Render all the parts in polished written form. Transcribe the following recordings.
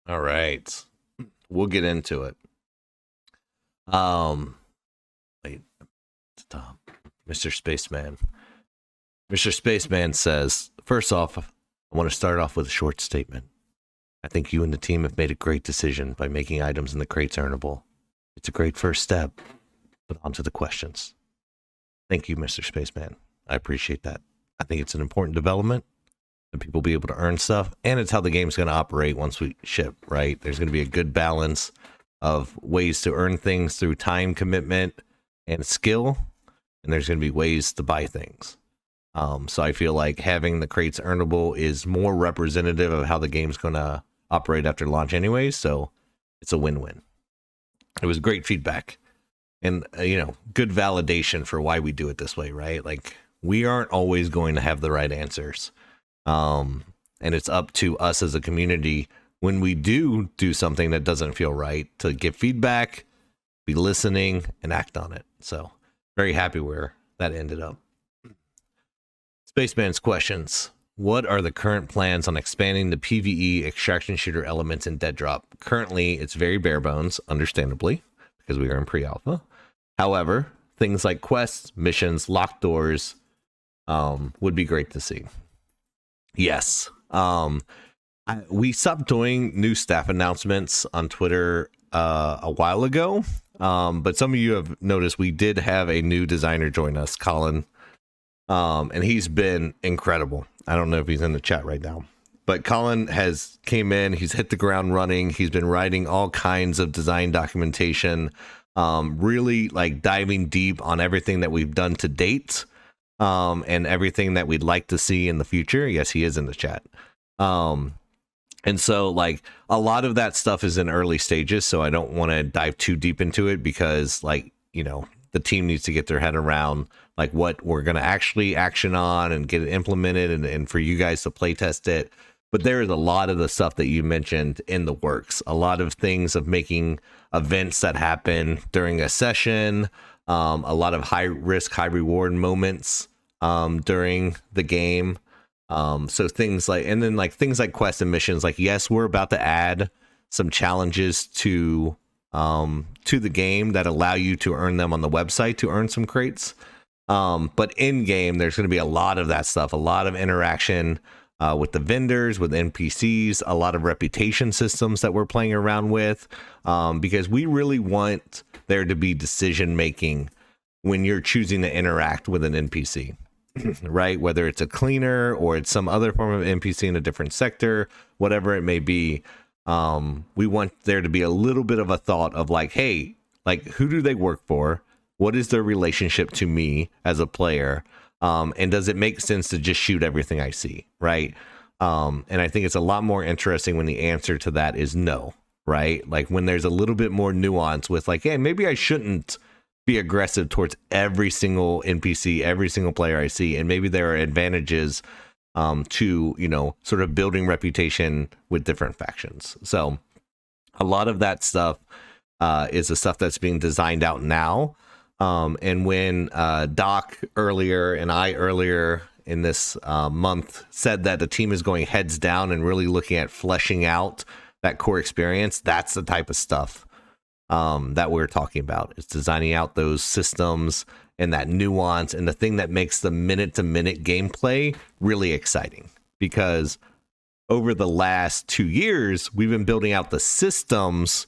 All right. We'll get into it. Wait, it's Tom. Mr. Spaceman. Mr. Spaceman says, first off, I want to start off with a short statement. I think you and the team have made a great decision by making items in the crates earnable. It's a great first step, but on to the questions. Thank you, Mr. Spaceman. I appreciate that. I think it's an important development that people will be able to earn stuff, and it's how the game's going to operate once we ship, right? There's going to be a good balance of ways to earn things through time commitment and skill, and there's going to be ways to buy things. So I feel like having the crates earnable is more representative of how the game's going to operate after launch anyway, so it's a win-win. It was great feedback and, good validation for why we do it this way, right? Like, we aren't always going to have the right answers. And it's up to us as a community when we do something that doesn't feel right to give feedback, be listening, and act on it. So very happy where that ended up. Spaceman's questions. What are the current plans on expanding the PvE extraction shooter elements in DEADROP? Currently, it's very bare bones, understandably, because we are in pre-alpha. However, things like quests, missions, locked doors would be great to see. Yes. We stopped doing new staff announcements on Twitter a while ago, but some of you have noticed we did have a new designer join us, Colin, and he's been incredible. I don't know if he's in the chat right now, but Colin has came in, he's hit the ground running. He's been writing all kinds of design documentation, really like diving deep on everything that we've done to date, and everything that we'd like to see in the future. Yes, he is in the chat. And so like a lot of that stuff is in early stages, so I don't want to dive too deep into it because the team needs to get their head around like what we're going to actually action on and get it implemented and for you guys to play test it. But there is a lot of the stuff that you mentioned in the works, a lot of things of making events that happen during a session, a lot of high risk, high reward moments during the game. So things like, and then like things like quests and missions, like, yes, we're about to add some challenges to the game that allow you to earn them on the website to earn some crates. But in game, there's going to be a lot of that stuff, a lot of interaction with the vendors, with NPCs, a lot of reputation systems that we're playing around with, because we really want there to be decision making when you're choosing to interact with an NPC. Right, whether it's a cleaner or it's some other form of NPC in a different sector, whatever it may be, we want there to be a little bit of a thought of like, hey, like, who do they work for? What is their relationship to me as a player? And does it make sense to just shoot everything I see? Right. And I think it's a lot more interesting when the answer to that is no. Right. Like when there's a little bit more nuance with like, hey, maybe I shouldn't be aggressive towards every single NPC, every single player I see. And maybe there are advantages to, sort of building reputation with different factions. So a lot of that stuff is the stuff that's being designed out now. And when Doc earlier and I earlier in this month said that the team is going heads down and really looking at fleshing out that core experience, that's the type of stuff that we're talking about. It's designing out those systems and that nuance and the thing that makes the minute-to-minute gameplay really exciting. Because over the last 2 years, we've been building out the systems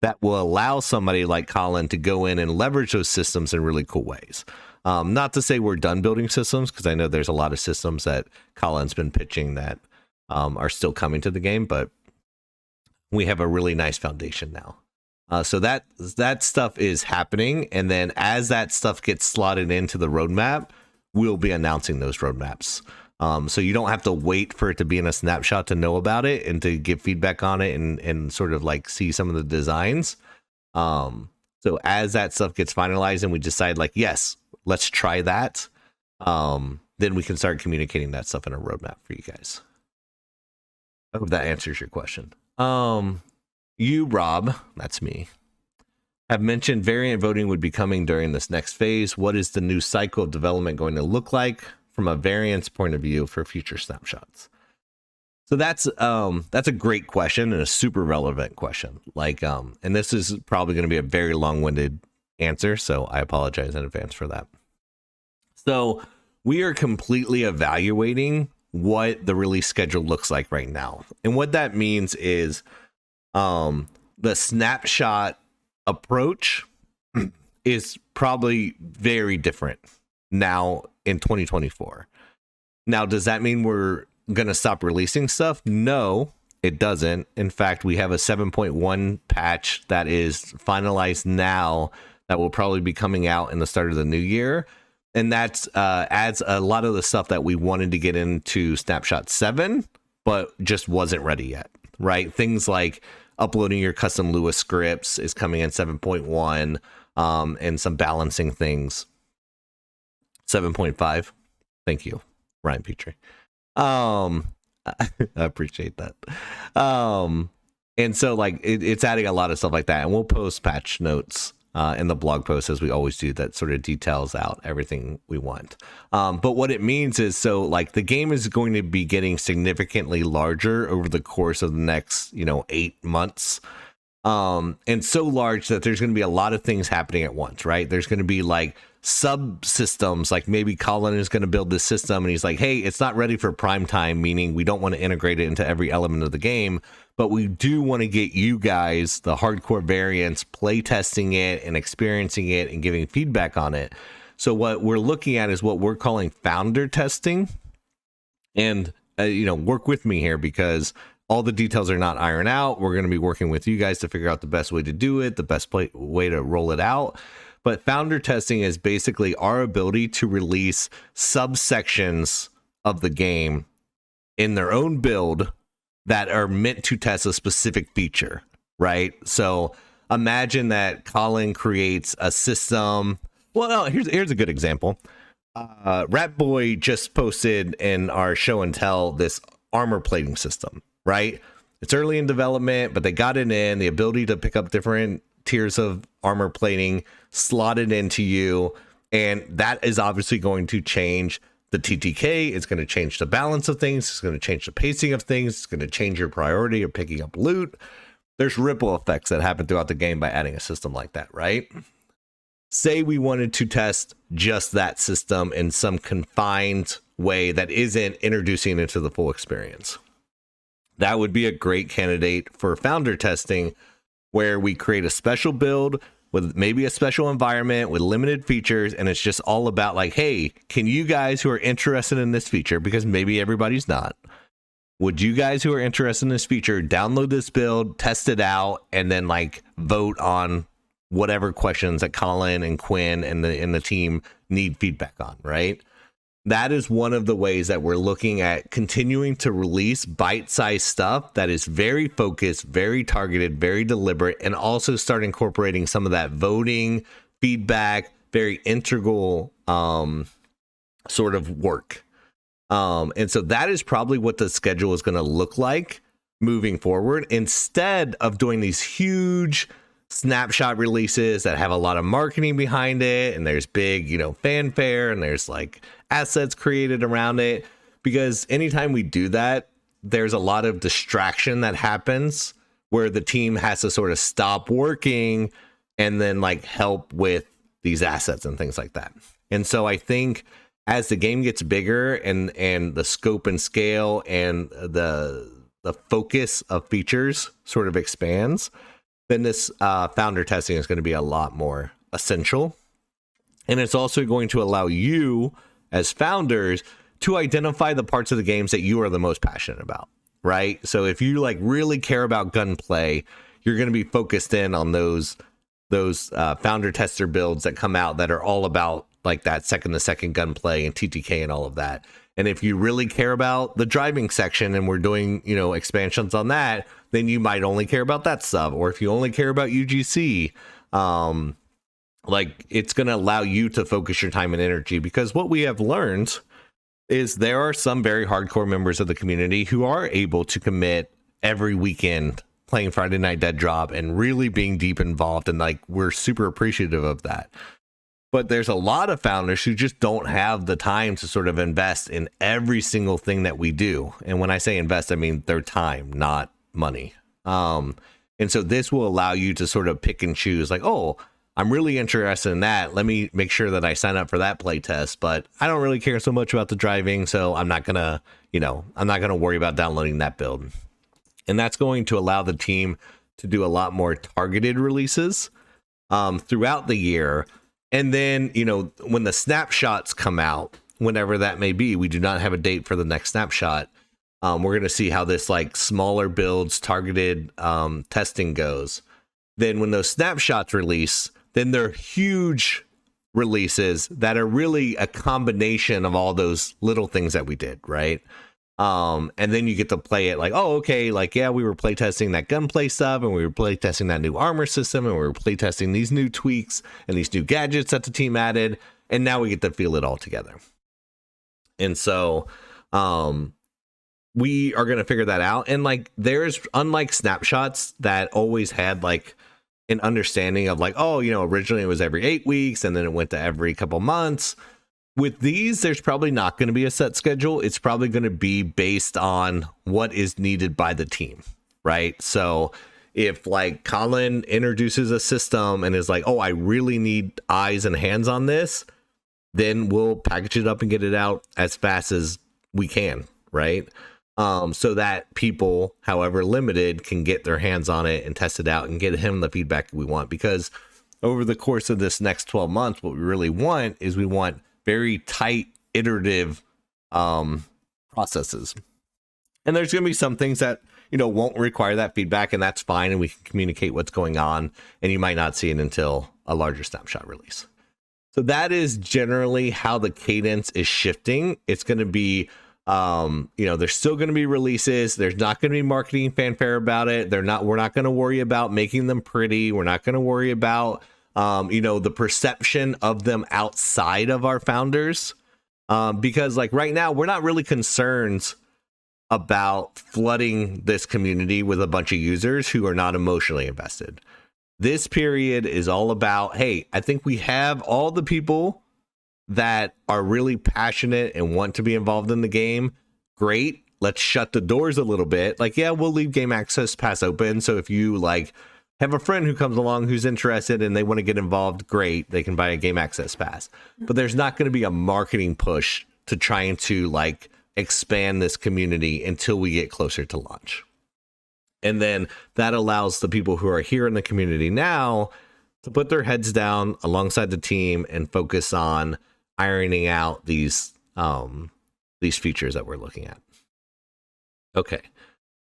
that will allow somebody like Colin to go in and leverage those systems in really cool ways. Not to say we're done building systems, because I know there's a lot of systems that Colin's been pitching that are still coming to the game, but we have a really nice foundation now. So that stuff is happening, and then as that stuff gets slotted into the roadmap, we'll be announcing those roadmaps. So you don't have to wait for it to be in a snapshot to know about it and to give feedback on it and sort of like see some of the designs. So as that stuff gets finalized and we decide like, yes, let's try that, then we can start communicating that stuff in a roadmap for you guys. I hope that answers your question. You, Rob, that's me, have mentioned variant voting would be coming during this next phase. What is the new cycle of development going to look like from a variance point of view for future snapshots? So that's a great question and a super relevant question. Like, and this is probably going to be a very long-winded answer, so I apologize in advance for that. So we are completely evaluating what the release schedule looks like right now. And what that means is the snapshot approach is probably very different now in 2024. Now, does that mean we're going to stop releasing stuff? No, it doesn't. In fact, we have a 7.1 patch that is finalized now that will probably be coming out in the start of the new year. And that adds a lot of the stuff that we wanted to get into Snapshot 7, but just wasn't ready yet, right? Things like uploading your custom Lua scripts is coming in 7.1, and some balancing things. 7.5. Thank you, Ryan Petrie. I appreciate that. And so like it's adding a lot of stuff like that, and we'll post patch notes in the blog post, as we always do, that sort of details out everything we want. But what it means is, so like the game is going to be getting significantly larger over the course of the next 8 months, and so large that there's going to be a lot of things happening at once, right? There's going to be like subsystems, like maybe Colin is going to build this system and he's like, hey, it's not ready for prime time, meaning we don't want to integrate it into every element of the game, but we do want to get you guys, the hardcore variants, play testing it and experiencing it and giving feedback on it. So what we're looking at is what we're calling founder testing. And work with me here, because all the details are not ironed out. We're going to be working with you guys to figure out the best way to do it, the best way to roll it out. But founder testing is basically our ability to release subsections of the game in their own build that are meant to test a specific feature, right? So imagine that Colin creates a system. Well, no, here's a good example. Rat Boy just posted in our show and tell this armor plating system, right? It's early in development, but they got it in, the ability to pick up different tiers of armor plating slotted into you, and that is obviously going to change the TTK. It's going to change the balance of things. It's going to change the pacing of things. It's going to change your priority of picking up loot. There's ripple effects that happen throughout the game by adding a system like that, right? Say we wanted to test just that system in some confined way that isn't introducing it into the full experience. That would be a great candidate for founder testing, where we create a special build with maybe a special environment with limited features, and it's just all about like, hey, can you guys who are interested in this feature, because maybe everybody's not, would you guys who are interested in this feature download this build, test it out, and then like vote on whatever questions that Colin and Quinn and the team need feedback on, right? That is one of the ways that we're looking at continuing to release bite-sized stuff that is very focused, very targeted, very deliberate, and also start incorporating some of that voting, feedback, very integral sort of work. And so that is probably what the schedule is going to look like moving forward, instead of doing these huge snapshot releases that have a lot of marketing behind it, and there's big fanfare, and there's like assets created around it. Because anytime we do that, there's a lot of distraction that happens where the team has to sort of stop working and then like help with these assets and things like that. And so I think as the game gets bigger and the scope and scale and the focus of features sort of expands, then this founder testing is going to be a lot more essential. And it's also going to allow you as founders to identify the parts of the games that you are the most passionate about, right? So if you like really care about gunplay, you're going to be focused in on those founder tester builds that come out that are all about like that second to second gunplay and TTK and all of that. And if you really care about the driving section and we're doing, expansions on that, then you might only care about that stuff. Or if you only care about UGC, like it's going to allow you to focus your time and energy. Because what we have learned is there are some very hardcore members of the community who are able to commit every weekend playing Friday Night DEADROP and really being deep involved. And like, we're super appreciative of that. But there's a lot of founders who just don't have the time to sort of invest in every single thing that we do. And when I say invest, I mean their time, not money. And so this will allow you to sort of pick and choose, like, oh, I'm really interested in that. Let me make sure that I sign up for that playtest, but I don't really care so much about the driving, so I'm not gonna, I'm not gonna worry about downloading that build. And that's going to allow the team to do a lot more targeted releases throughout the year. And then, when the snapshots come out, whenever that may be, we do not have a date for the next snapshot. We're going to see how this like smaller builds targeted testing goes. Then when those snapshots release, then they're huge releases that are really a combination of all those little things that we did, right? And then you get to play it like, oh, okay, like, yeah, we were playtesting that gunplay stuff, and we were playtesting that new armor system, and we were playtesting these new tweaks and these new gadgets that the team added, and now we get to feel it all together. And so we are going to figure that out. And like, there's, unlike snapshots that always had like an understanding of like, oh, originally it was every 8 weeks and then it went to every couple months. With these, there's probably not going to be a set schedule. It's probably going to be based on what is needed by the team, right? So if like Colin introduces a system and is like, oh, I really need eyes and hands on this, then we'll package it up and get it out as fast as we can, right? So that people, however limited, can get their hands on it and test it out and get him the feedback we want. Because over the course of this next 12 months, what we really want is we want very tight, iterative processes. And there's going to be some things that, won't require that feedback, and that's fine, and we can communicate what's going on, and you might not see it until a larger snapshot release. So that is generally how the cadence is shifting. It's going to be there's still going to be releases. There's not going to be marketing fanfare about it. We're not going to worry about making them pretty. We're not going to worry about, the perception of them outside of our founders. Because like right now, we're not really concerned about flooding this community with a bunch of users who are not emotionally invested. This period is all about, hey, I think we have all the people that are really passionate and want to be involved in the game. Great. Let's shut the doors a little bit. Like, yeah, we'll leave game access pass open. So if you like have a friend who comes along who's interested and they want to get involved, great. They can buy a game access pass. But there's not going to be a marketing push to trying to like expand this community until we get closer to launch. And then that allows the people who are here in the community now to put their heads down alongside the team and focus on ironing out these features that we're looking at. Okay.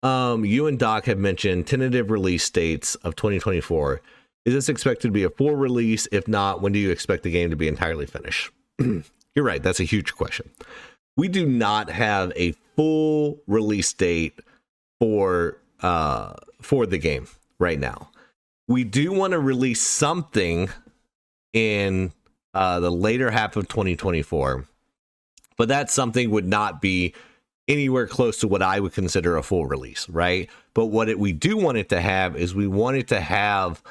You and Doc have mentioned tentative release dates of 2024. Is this expected to be a full release? If not, when do you expect the game to be entirely finished? You're right. That's a huge question. We do not have a full release date for the game right now. We do want to release something in the later half of 2024, but that something would not be anywhere close to what I would consider a full release, right? But what we do want it to have is we want it to have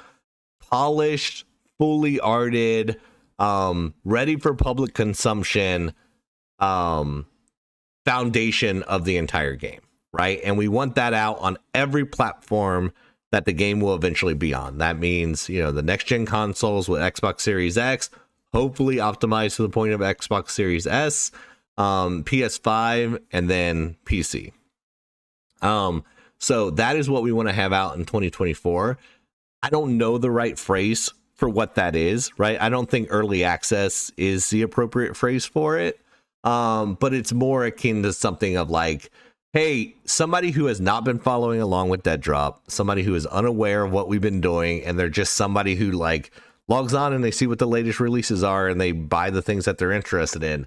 polished, fully arted, ready for public consumption foundation of the entire game, right? And we want that out on every platform that the game will eventually be on. That means, the next gen consoles with Xbox Series X, hopefully optimized to the point of Xbox Series S, PS5, and then PC. So that is what we want to have out in 2024. I don't know the right phrase for what that is, right? I don't think early access is the appropriate phrase for it. But it's more akin to something of like, hey, somebody who has not been following along with DEADROP, somebody who is unaware of what we've been doing, and they're just somebody who like logs on and they see what the latest releases are and they buy the things that they're interested in.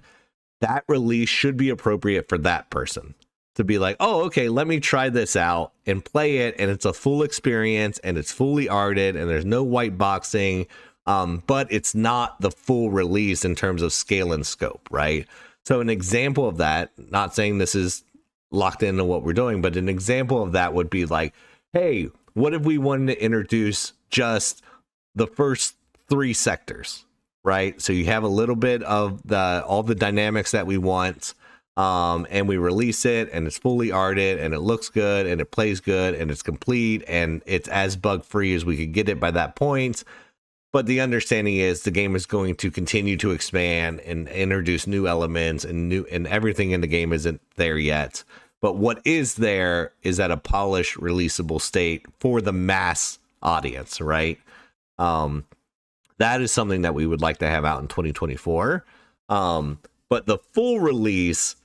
That release should be appropriate for that person to be like, oh, okay, let me try this out and play it. And it's a full experience and it's fully arted and there's no white boxing. But it's not the full release in terms of scale and scope, right? So an example of that, not saying this is locked into what we're doing, but an example of that would be like, hey, what if we wanted to introduce just the first 3 sectors, right? So you have a little bit of all the dynamics that we want, and we release it, and it's fully arted, and it looks good, and it plays good, and it's complete, and it's as bug free as we could get it by that point. But the understanding is the game is going to continue to expand and introduce new elements, and everything in the game isn't there yet. But what is there is at a polished, releasable state for the mass audience, right? That is something that we would like to have out in 2024. But the full release,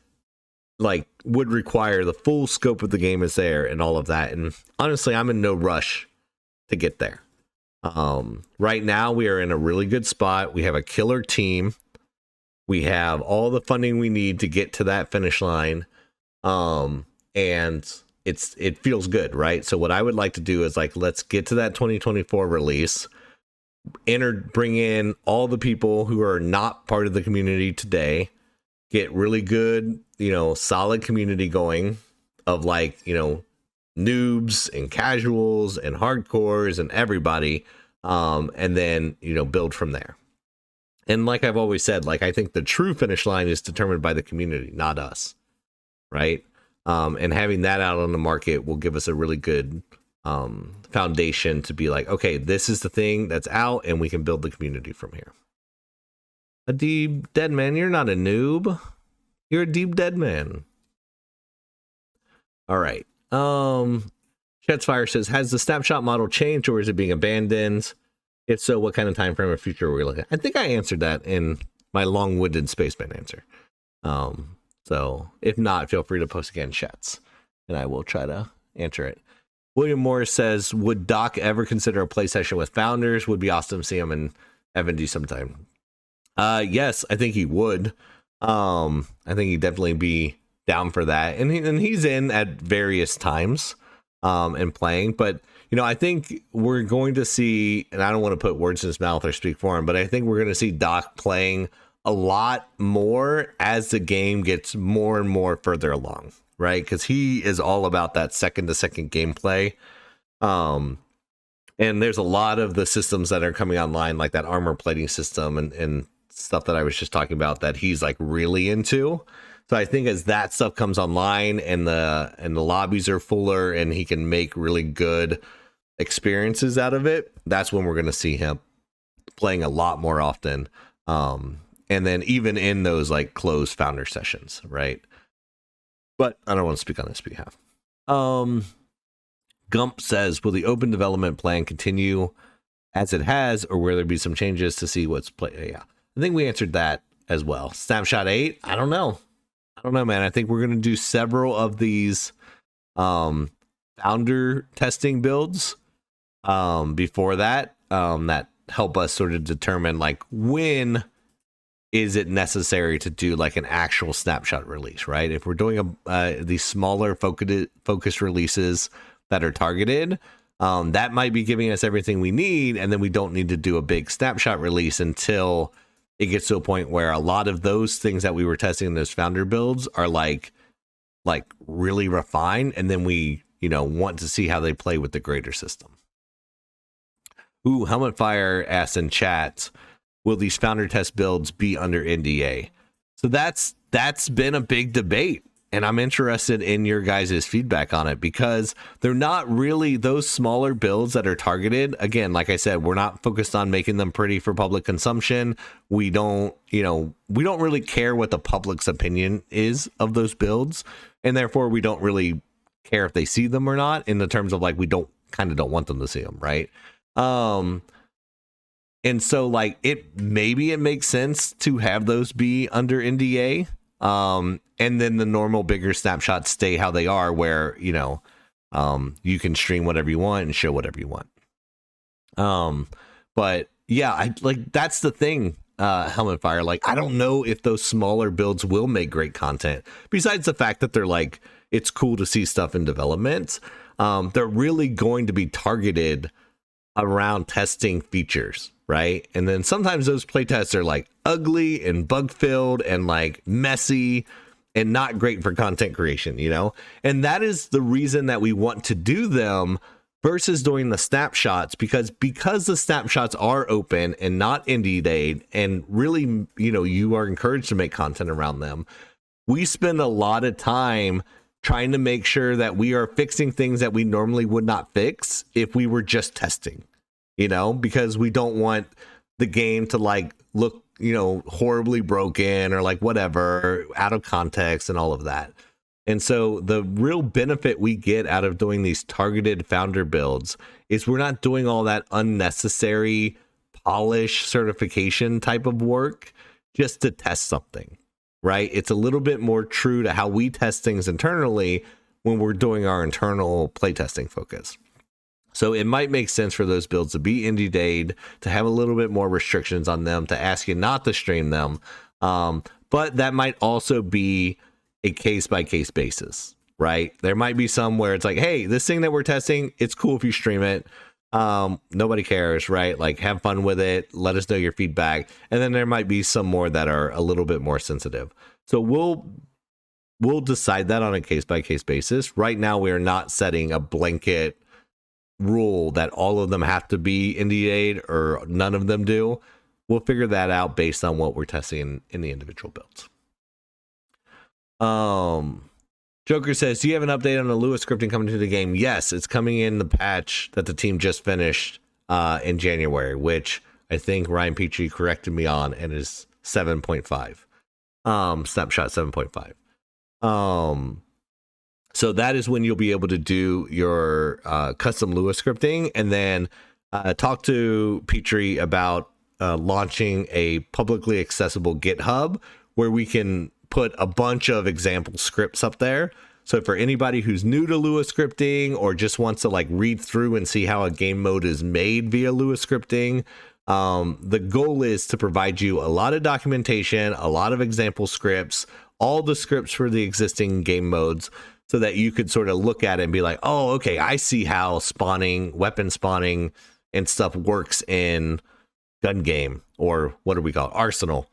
like, would require the full scope of the game is there and all of that. And honestly, I'm in no rush to get there. Right now, we are in a really good spot. We have a killer team. We have all the funding we need to get to that finish line. And it feels good, right? So what I would like to do is, like, let's get to that 2024 release, bring in all the people who are not part of the community today, get really good, solid community going of, like, noobs and casuals and hardcores and everybody, and then build from there. And like I've always said, like, I think the true finish line is determined by the community, not us, right? And having that out on the market will give us a really good foundation to be like, okay, this is the thing that's out, and we can build the community from here. A deep dead man, you're not a noob, you're a deep dead man. All right. Shetsfire says, has the snapshot model changed, or is it being abandoned? If so, what kind of time frame or future are we looking at? I think I answered that in my long-winded spaceman answer. So if not, feel free to post again, chats, and I will try to answer it. William Morris says, would Doc ever consider a play session with founders? Would be awesome to see him and Evan do sometime. Yes, I think he would. I think he'd definitely be down for that, and he's in at various times and playing. But I think we're going to see, and I don't want to put words in his mouth or speak for him, but I think we're going to see Doc playing a lot more as the game gets more and more further along, right? Because he is all about that second to second gameplay. And there's a lot of the systems that are coming online, like that armor plating system and stuff that I was just talking about, that he's like really into. So I think as that stuff comes online and the lobbies are fuller and he can make really good experiences out of it, that's when we're going to see him playing a lot more often. And then even in those like closed founder sessions, right? But I don't want to speak on his behalf. Gump says, will the open development plan continue as it has, or will there be some changes to see what's play? Yeah, I think we answered that as well. Snapshot 8, I don't know, man. I think we're going to do several of these founder testing builds before that, that help us sort of determine, like, when is it necessary to do like an actual snapshot release, right? If we're doing these smaller focused releases that are targeted, that might be giving us everything we need, and then we don't need to do a big snapshot release until it gets to a point where a lot of those things that we were testing in those founder builds are like really refined, and then we want to see how they play with the greater system. Ooh, Helmet Fire asks in chat, will these founder test builds be under NDA? So that's been a big debate, and I'm interested in your guys' feedback on it, because they're not really those smaller builds that are targeted. Again, like I said, we're not focused on making them pretty for public consumption. We don't really care what the public's opinion is of those builds, and therefore we don't really care if they see them or not, in the terms of like, we don't want them to see them, right? And so, like, maybe it makes sense to have those be under NDA, and then the normal bigger snapshots stay how they are, where you can stream whatever you want and show whatever you want. But yeah, that's the thing, Helmet Fire. Like, I don't know if those smaller builds will make great content. Besides the fact that they're like, it's cool to see stuff in development. They're really going to be targeted around testing features, right? And then sometimes those playtests are like ugly and bug filled and like messy and not great for content creation, and that is the reason that we want to do them versus doing the snapshots, because the snapshots are open and not indie aid, and really, you are encouraged to make content around them. We spend a lot of time trying to make sure that we are fixing things that we normally would not fix if we were just testing, because we don't want the game to like look, horribly broken or like whatever, out of context and all of that. And so the real benefit we get out of doing these targeted founder builds is we're not doing all that unnecessary polish certification type of work just to test something, right? It's a little bit more true to how we test things internally when we're doing our internal playtesting focus. So it might make sense for those builds to be indie aid, to have a little bit more restrictions on them, to ask you not to stream them. But that might also be a case-by-case basis, right? There might be some where it's like, hey, this thing that we're testing, it's cool if you stream it. Nobody cares, right? Like, have fun with it. Let us know your feedback. And then there might be some more that are a little bit more sensitive. So we'll decide that on a case-by-case basis. Right now, we are not setting a blanket rule that all of them have to be indie aid or none of them do. We'll figure that out based on what we're testing in the individual builds. Joker says, do you have an update on the Lewis scripting coming to the game? Yes, it's coming in the patch that the team just finished in January, which I think Ryan Petrie corrected me on, and is 7.5. Snapshot 7.5. So that is when you'll be able to do your custom Lewis scripting, and then talk to Petrie about launching a publicly accessible GitHub where we can put a bunch of example scripts up there. So for anybody who's new to Lewis scripting or just wants to like read through and see how a game mode is made via Lewis scripting, the goal is to provide you a lot of documentation, a lot of example scripts, all the scripts for the existing game modes, so that you could sort of look at it and be like, oh, okay, I see how spawning, weapon spawning and stuff works in gun game, or what do we call it? Arsenal.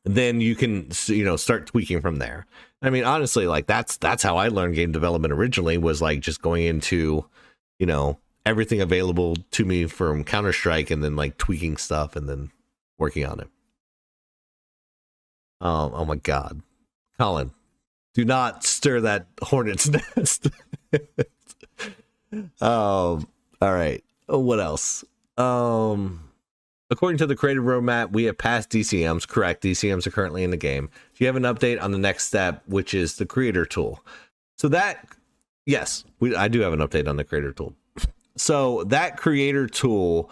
Then you can, start tweaking from there. I mean, honestly, like that's how I learned game development originally, was like just going into, everything available to me from Counter-Strike and then like tweaking stuff and then working on it. Oh my God, Colin, do not stir that hornet's nest. All right. What else? According to the creative roadmap, we have passed DCMs. Correct. DCMs are currently in the game. Do you have an update on the next step, which is the creator tool? So that, yes, I do have an update on the creator tool. So that creator tool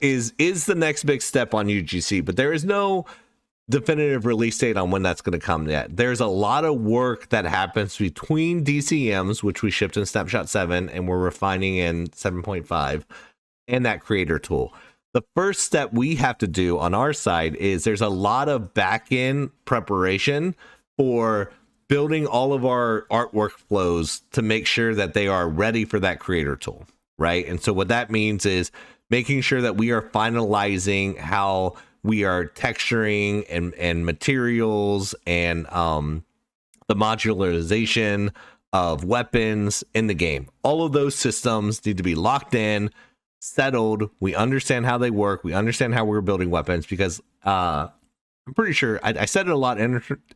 is the next big step on UGC, but there is no definitive release date on when that's going to come yet. There's a lot of work that happens between DCMs, which we shipped in Snapshot 7 and we're refining in 7.5, and that creator tool. The first step we have to do on our side is there's a lot of back-end preparation for building all of our art workflows to make sure that they are ready for that creator tool, right? And so what that means is making sure that we are finalizing how we are texturing and materials and the modularization of weapons in the game. All of those systems need to be locked in, settled. We understand how they work. We understand how we're building weapons, because I'm pretty sure I said it a lot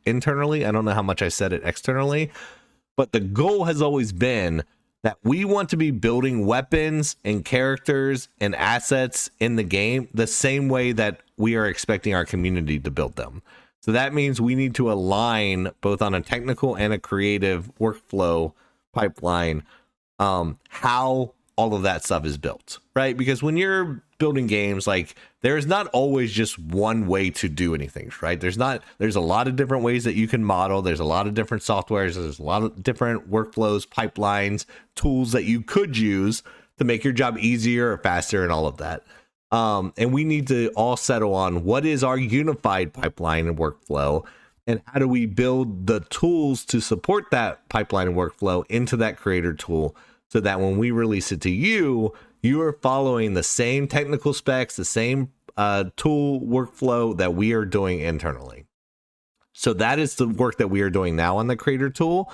internally. I don't know how much I said it externally, but the goal has always been that we want to be building weapons and characters and assets in the game the same way that we are expecting our community to build them. So that means we need to align both on a technical and a creative workflow pipeline, how all of that stuff is built, right? Because when you're building games, like, there's not always just one way to do anything, right? There's a lot of different ways that you can model. There's a lot of different softwares. There's a lot of different workflows, pipelines, tools that you could use to make your job easier or faster and all of that. And we need to all settle on what is our unified pipeline and workflow, and how do we build the tools to support that pipeline and workflow into that creator tool, so that when we release it to you, you are following the same technical specs, the same tool workflow that we are doing internally. So that is the work that we are doing now on the creator tool.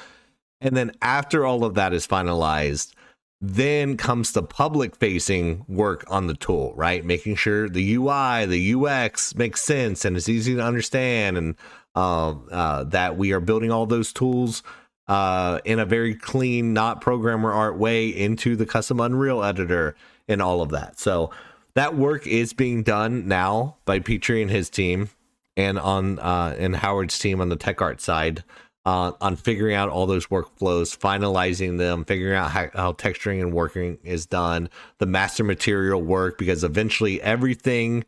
And then after all of that is finalized, Then comes the public facing work on the tool, right? Making sure the UI, the UX makes sense and it's easy to understand, and that we are building all those tools in a very clean, not programmer art way into the custom Unreal editor and all of that. So that work is being done now by Petrie and his team, and on and Howard's team on the tech art side, on figuring out all those workflows, finalizing them, figuring out how texturing and working is done, the master material work, because eventually everything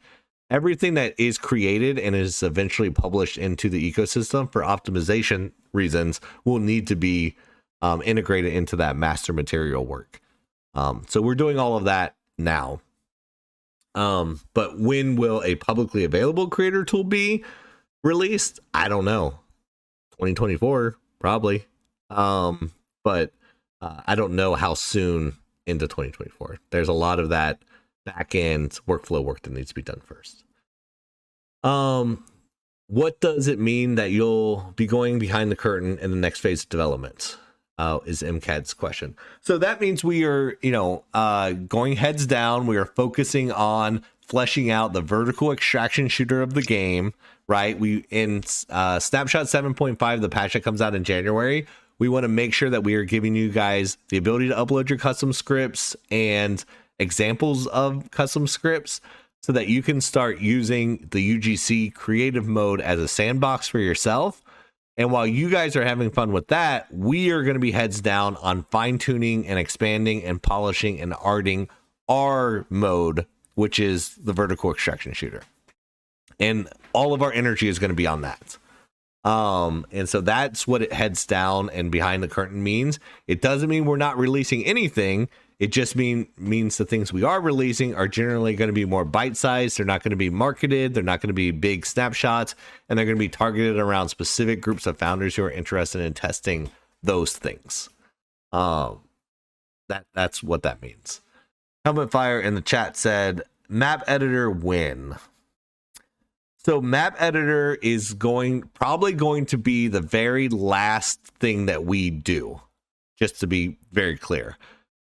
that is created and is eventually published into the ecosystem for optimization reasons will need to be integrated into that master material work. So we're doing all of that now. But when will a publicly available creator tool be released? I don't know. 2024 probably. But I don't know how soon into 2024. There's a lot of that back end workflow work that needs to be done first. What does it mean that you'll be going behind the curtain in the next phase of development? Is MCAD's question. So that means we are, going heads down. We are focusing on fleshing out the vertical extraction shooter of the game, right? We in Snapshot 7.5, the patch that comes out in January, we want to make sure that we are giving you guys the ability to upload your custom scripts and examples of custom scripts so that you can start using the UGC creative mode as a sandbox for yourself. And while you guys are having fun with that, we are going to be heads down on fine-tuning and expanding and polishing and arting our mode, which is the vertical extraction shooter. And all of our energy is going to be on that. And so that's what it heads down and behind the curtain means. It doesn't mean we're not releasing anything. It just means the things we are releasing are generally going to be more bite-sized. They're not going to be marketed. They're not going to be big snapshots, and they're going to be targeted around specific groups of founders who are interested in testing those things. That's what that means. Helmet Fire in the chat said, map editor when? So map editor is probably going to be the very last thing that we do, just to be very clear.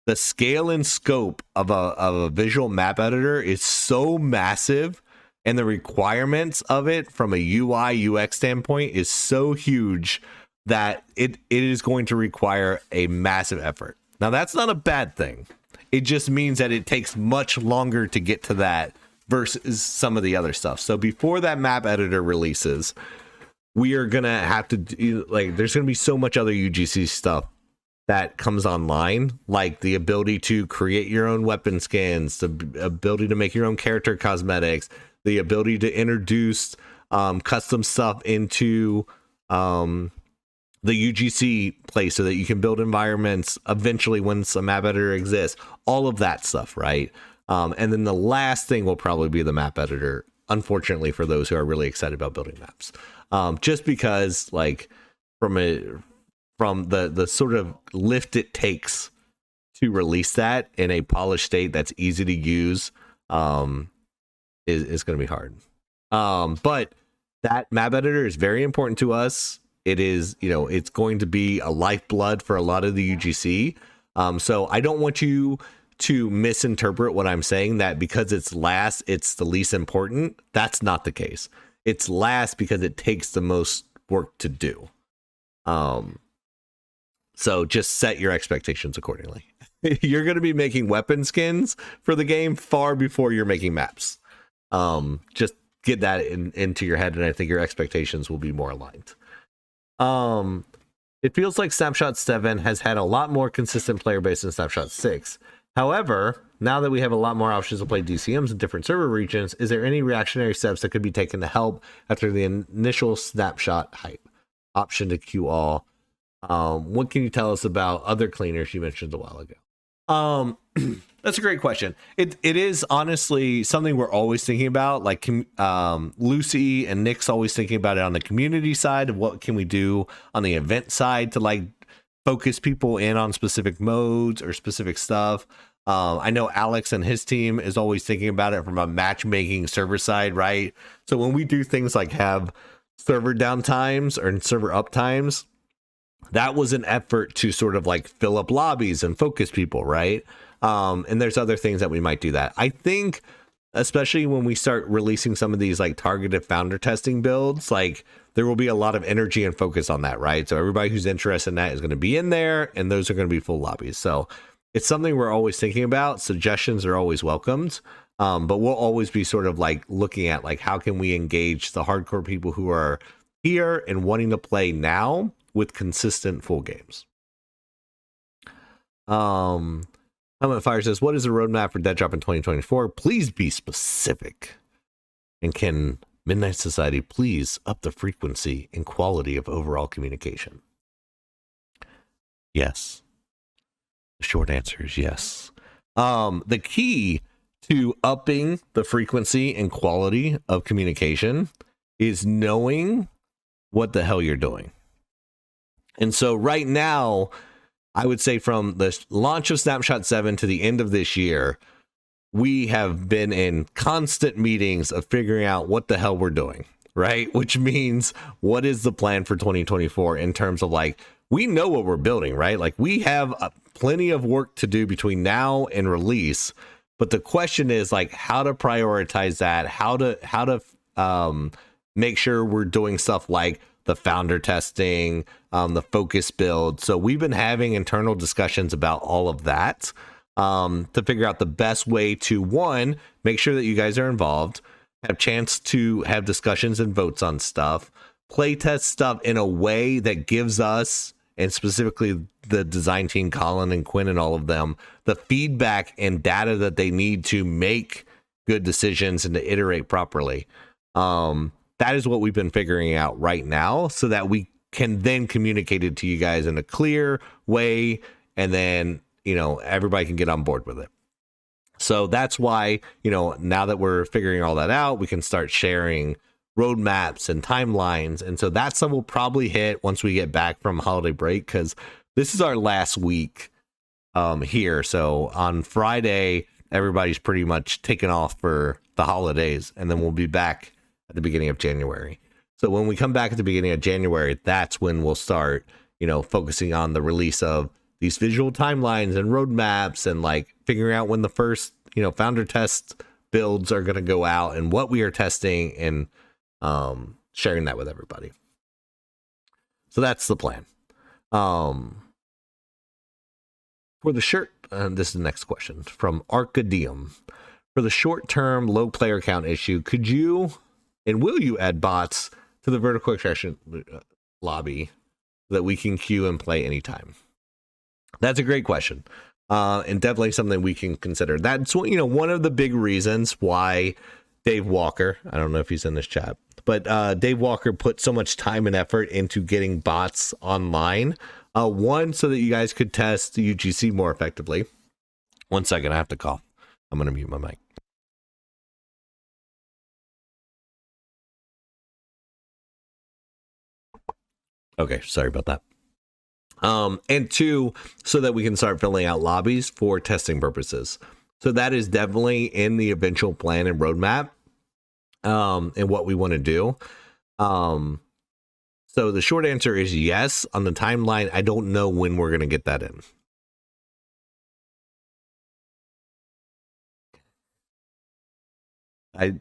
The scale and scope of a visual map editor is so massive, and the requirements of it from a UI UX standpoint is so huge that it is going to require a massive effort. Now, that's not a bad thing. It just means that it takes much longer to get to that versus some of the other stuff. So before that map editor releases, we are going to have to do, there's going to be so much other UGC stuff that comes online, like the ability to create your own weapon skins, the ability to make your own character cosmetics, the ability to introduce custom stuff into the UGC place so that you can build environments eventually when some map editor exists, all of that stuff, right? And then the last thing will probably be the map editor, unfortunately, for those who are really excited about building maps. Just because from the sort of lift it takes to release that in a polished state that's easy to use is going to be hard. But that map editor is very important to us. It is, it's going to be a lifeblood for a lot of the UGC. So I don't want you to misinterpret what I'm saying, that because it's last, it's the least important. That's not the case. It's last because it takes the most work to do. So just set your expectations accordingly. You're going to be making weapon skins for the game far before you're making maps. Just get that into your head, and I think your expectations will be more aligned. It feels like Snapshot 7 has had a lot more consistent player base than Snapshot 6. However, now that we have a lot more options to play DCMs in different server regions, is there any reactionary steps that could be taken to help after the initial Snapshot hype? Option to queue all. What can you tell us about other cleaners you mentioned a while ago? That's a great question. It is honestly something we're always thinking about. Like Lucy and Nick's always thinking about it on the community side of what can we do on the event side to focus people in on specific modes or specific stuff. I know Alex and his team is always thinking about it from a matchmaking server side, right? So when we do things like have server downtimes or server uptimes, that was an effort to sort of like fill up lobbies and focus people, right? And there's other things that we might do that. I think, especially when we start releasing some of these like targeted founder testing builds, like there will be a lot of energy and focus on that, right? So everybody who's interested in that is going to be in there, and those are going to be full lobbies. So it's something we're always thinking about. Suggestions are always welcomed. But we'll always be sort of like looking at like, how can we engage the hardcore people who are here and wanting to play now with consistent full games. Helmet Fire says, what is the roadmap for DEADROP in 2024? Please be specific. And can Midnight Society please up the frequency and quality of overall communication? Yes. The short answer is yes. The key to upping the frequency and quality of communication is knowing what the hell you're doing. And so right now, I would say from the launch of Snapshot 7 to the end of this year, we have been in constant meetings of figuring out what the hell we're doing, right? Which means, what is the plan for 2024 in terms of like, we know what we're building, right? Like we have plenty of work to do between now and release. But the question is like how to prioritize that, how to make sure we're doing stuff like the founder testing, the focus build. So we've been having internal discussions about all of that to figure out the best way to, one, make sure that you guys are involved, have chance to have discussions and votes on stuff, play test stuff in a way that gives us, and specifically the design team, Colin and Quinn and all of them, the feedback and data that they need to make good decisions and to iterate properly. That is what we've been figuring out right now, so that we can then communicate it to you guys in a clear way, and then, you know, everybody can get on board with it. So that's why, you know, now that we're figuring all that out, we can start sharing roadmaps and timelines. And so that stuff will probably hit once we get back from holiday break, because this is our last week here. So on Friday, everybody's pretty much taken off for the holidays, and then we'll be back at the beginning of January. So when we come back at the beginning of January, that's when we'll start, you know, focusing on the release of these visual timelines and roadmaps, and like figuring out when the first, you know, founder test builds are going to go out and what we are testing, and sharing that with everybody. So that's the plan. For the shirt, this is the next question from Arcadium. For the short-term low player count issue, could you and will you add bots to the vertical extraction lobby so that we can queue and play anytime? That's a great question, and definitely something we can consider. That's, you know, one of the big reasons why Dave Walker, I don't know if he's in this chat, but Dave Walker put so much time and effort into getting bots online. One, so that you guys could test the UGC more effectively. 1 second, I have to cough. I'm going to mute my mic. Okay, sorry about that. And two, so that we can start filling out lobbies for testing purposes. So that is definitely in the eventual plan and roadmap, and what we want to do. So the short answer is yes. On the timeline, I don't know when we're going to get that in.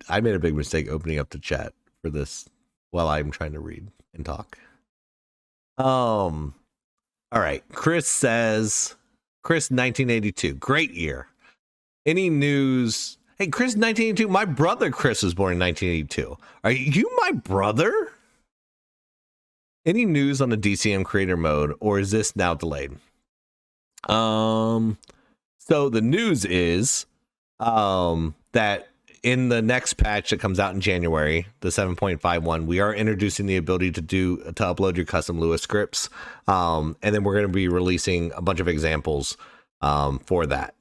I made a big mistake opening up the chat for this while I'm trying to read and talk. All right. Chris says, Chris 1982, great year. Any news? Hey, Chris 1982, my brother Chris was born in 1982. Are you my brother? Any news on the DCM creator mode, or is this now delayed? So the news is that in the next patch that comes out in January, the 7.51, we are introducing the ability to upload your custom Lua scripts, and then we're going to be releasing a bunch of examples for that,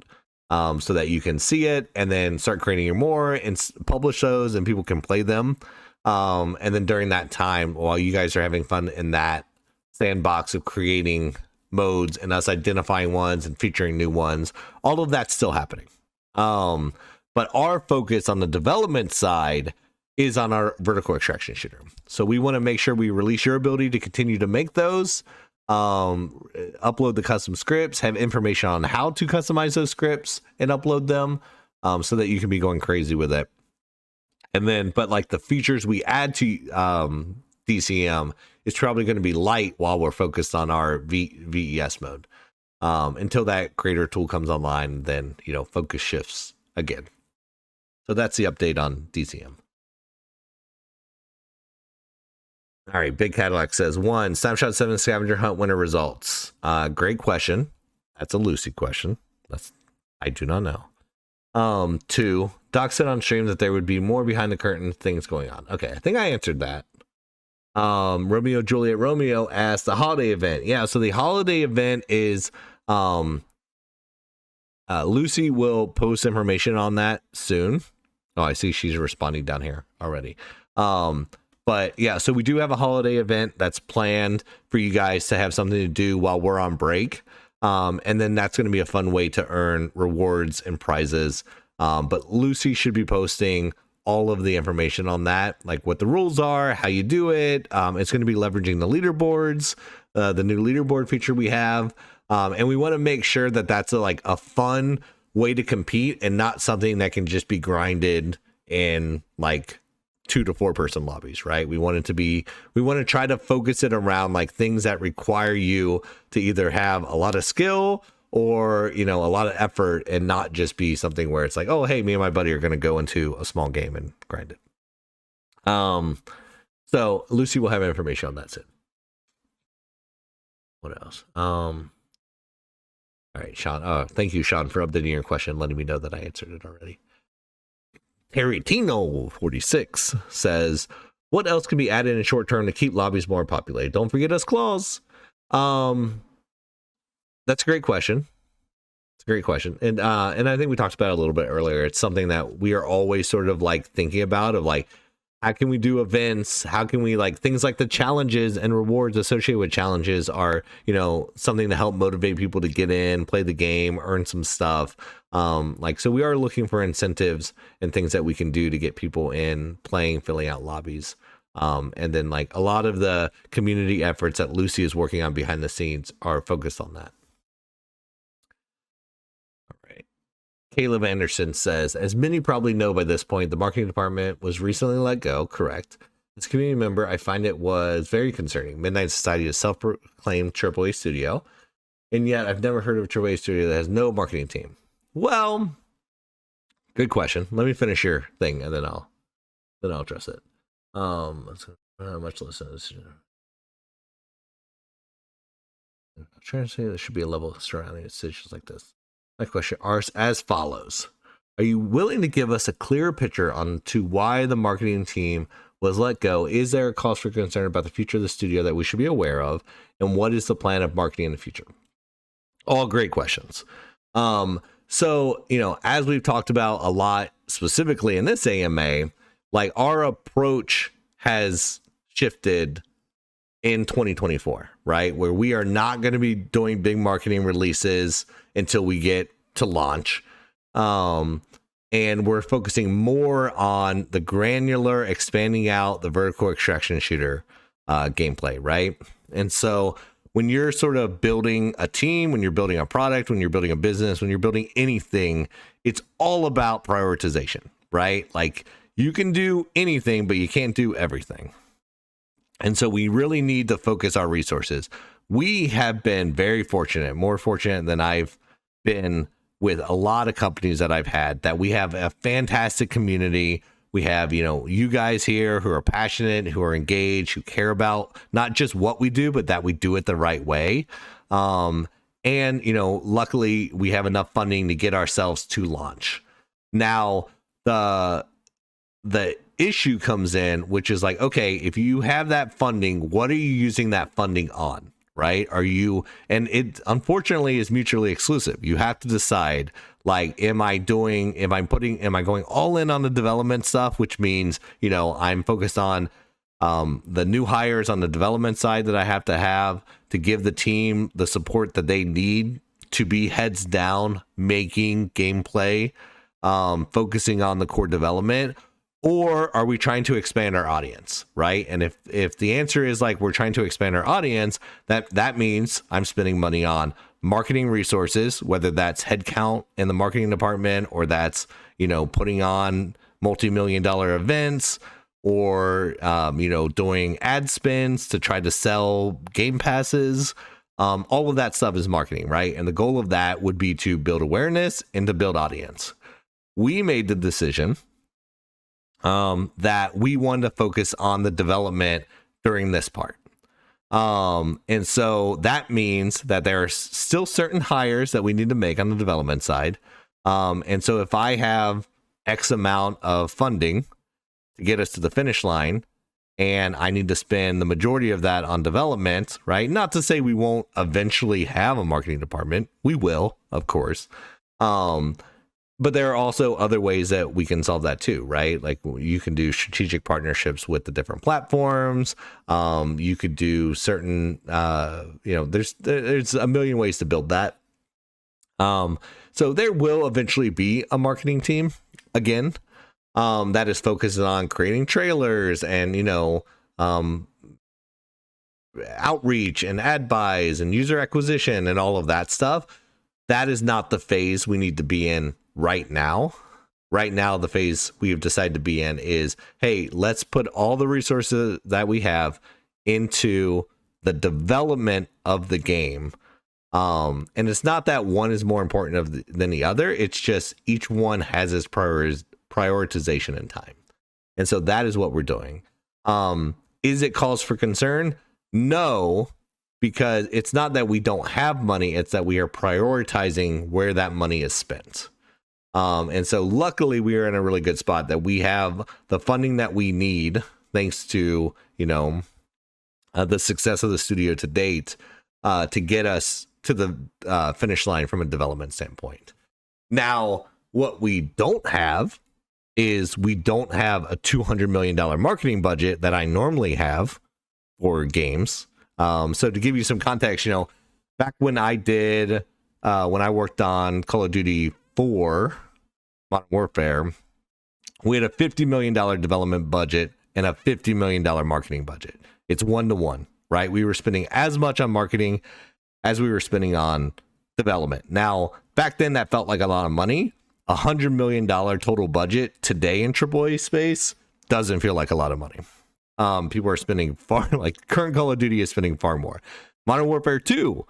so that you can see it and then start creating your more and publish those, and people can play them. And then during that time, while you guys are having fun in that sandbox of creating modes and us identifying ones and featuring new ones, all of that's still happening. But our focus on the development side is on our vertical extraction shooter. So we want to make sure we release your ability to continue to make those, upload the custom scripts, have information on how to customize those scripts and upload them, so that you can be going crazy with it. And then, but like the features we add to DCM is probably going to be light while we're focused on our VES mode, until that creator tool comes online. Then, you know, focus shifts again. So that's the update on DCM. All right, Big Cadillac says, 1, Snapshot 7 scavenger hunt winner results. Great question. That's a Lucy question. I do not know. 2, Doc said on stream that there would be more behind the curtain things going on. Okay, I think I answered that. Romeo Juliet Romeo asked the holiday event. Yeah, so the holiday event is Lucy will post information on that soon. Oh, I see she's responding down here already. But yeah, so we do have a holiday event that's planned for you guys to have something to do while we're on break. And then that's going to be a fun way to earn rewards and prizes. But Lucy should be posting all of the information on that, like what the rules are, how you do it. It's going to be leveraging the leaderboards, the new leaderboard feature we have. And we want to make sure that that's a fun way to compete and not something that can just be grinded in like 2 to 4 person lobbies, right? We want to try to focus it around like things that require you to either have a lot of skill or, you know, a lot of effort, and not just be something where it's like, oh, hey, me and my buddy are going to go into a small game and grind it. So Lucy will have information on that soon. What else? All right, Sean. Thank you, Sean, for updating your question, letting me know that I answered it already. Terry Tino 46 says, what else can be added in short term to keep lobbies more populated? Don't forget us claws. That's a great question. It's a great question. And I think we talked about it a little bit earlier. It's something that we are always sort of like thinking about, of like, how can we do events? How can we, like, things like the challenges and rewards associated with challenges are, you know, something to help motivate people to get in, play the game, earn some stuff. So we are looking for incentives and things that we can do to get people in, playing, filling out lobbies. And then like a lot of the community efforts that Lucy is working on behind the scenes are focused on that. Caleb Anderson says, as many probably know by this point, the marketing department was recently let go. Correct. As a community member, I find it was very concerning. Midnight Society is a self-proclaimed AAA studio, and yet I've never heard of a AAA studio that has no marketing team. Well, good question. Let me finish your thing, and then I'll address it. Much less. I'm trying to say there should be a level surrounding decisions like this. My question are as follows. Are you willing to give us a clearer picture on to why the marketing team was let go? Is there a cause for concern about the future of the studio that we should be aware of? And what is the plan of marketing in the future? All great questions. So, you know, as we've talked about a lot, specifically in this AMA, like our approach has shifted in 2024, right? Where we are not going to be doing big marketing releases until we get to launch. And we're focusing more on the granular, expanding out the vertical extraction shooter gameplay, right? And so when you're sort of building a team, when you're building a product, when you're building a business, when you're building anything, it's all about prioritization, right? Like you can do anything, but you can't do everything. And so we really need to focus our resources. We have been very fortunate, more fortunate than I've been with a lot of companies that I've had, that we have a fantastic community. We have, you know, you guys here who are passionate, who are engaged, who care about not just what we do, but that we do it the right way. And, you know, luckily we have enough funding to get ourselves to launch. Now, the issue comes in, which is like, okay, if you have that funding, what are you using that funding on, right? And it unfortunately is mutually exclusive. You have to decide, like, am I going all in on the development stuff, which means, you know, I'm focused on the new hires on the development side that I have to give the team the support that they need to be heads down, making gameplay, focusing on the core development. or are we trying to expand our audience, right? And if the answer is like we're trying to expand our audience, that means I'm spending money on marketing resources, whether that's headcount in the marketing department, or that's, putting on multi-million-dollar events, or doing ad spends to try to sell game passes. All of that stuff is marketing, right? And the goal of that would be to build awareness and to build audience. We made the decision that we wanted to focus on the development during this part. And so that means that there are still certain hires that we need to make on the development side. And so if I have X amount of funding to get us to the finish line, and I need to spend the majority of that on development, right? Not to say we won't eventually have a marketing department. We will, of course. But there are also other ways that we can solve that too, right? Like you can do strategic partnerships with the different platforms. You could do certain, there's a million ways to build that. So there will eventually be a marketing team again, that is focused on creating trailers and, outreach and ad buys and user acquisition and all of that stuff. That is not the phase we need to be in right now. Right now, the phase we have decided to be in is, hey, let's put all the resources that we have into the development of the game. And it's not that one is more important than the other. It's just each one has its prioritization in time. And so that is what we're doing. Is it cause for concern? No, because it's not that we don't have money. It's that we are prioritizing where that money is spent. And so luckily we are in a really good spot that we have the funding that we need, thanks to, the success of the studio to date, to get us to the finish line from a development standpoint. Now, what we don't have is we don't have a $200 million marketing budget that I normally have for games. So to give you some context, back when I worked on Call of Duty 4 Modern Warfare, we had a $50 million development budget and a $50 million marketing budget. It's 1-to-1, right? We were spending as much on marketing as we were spending on development. Now, back then that felt like a lot of money. $100 million total budget today in AAA space doesn't feel like a lot of money. People are spending current Call of Duty is spending far more. Modern Warfare 2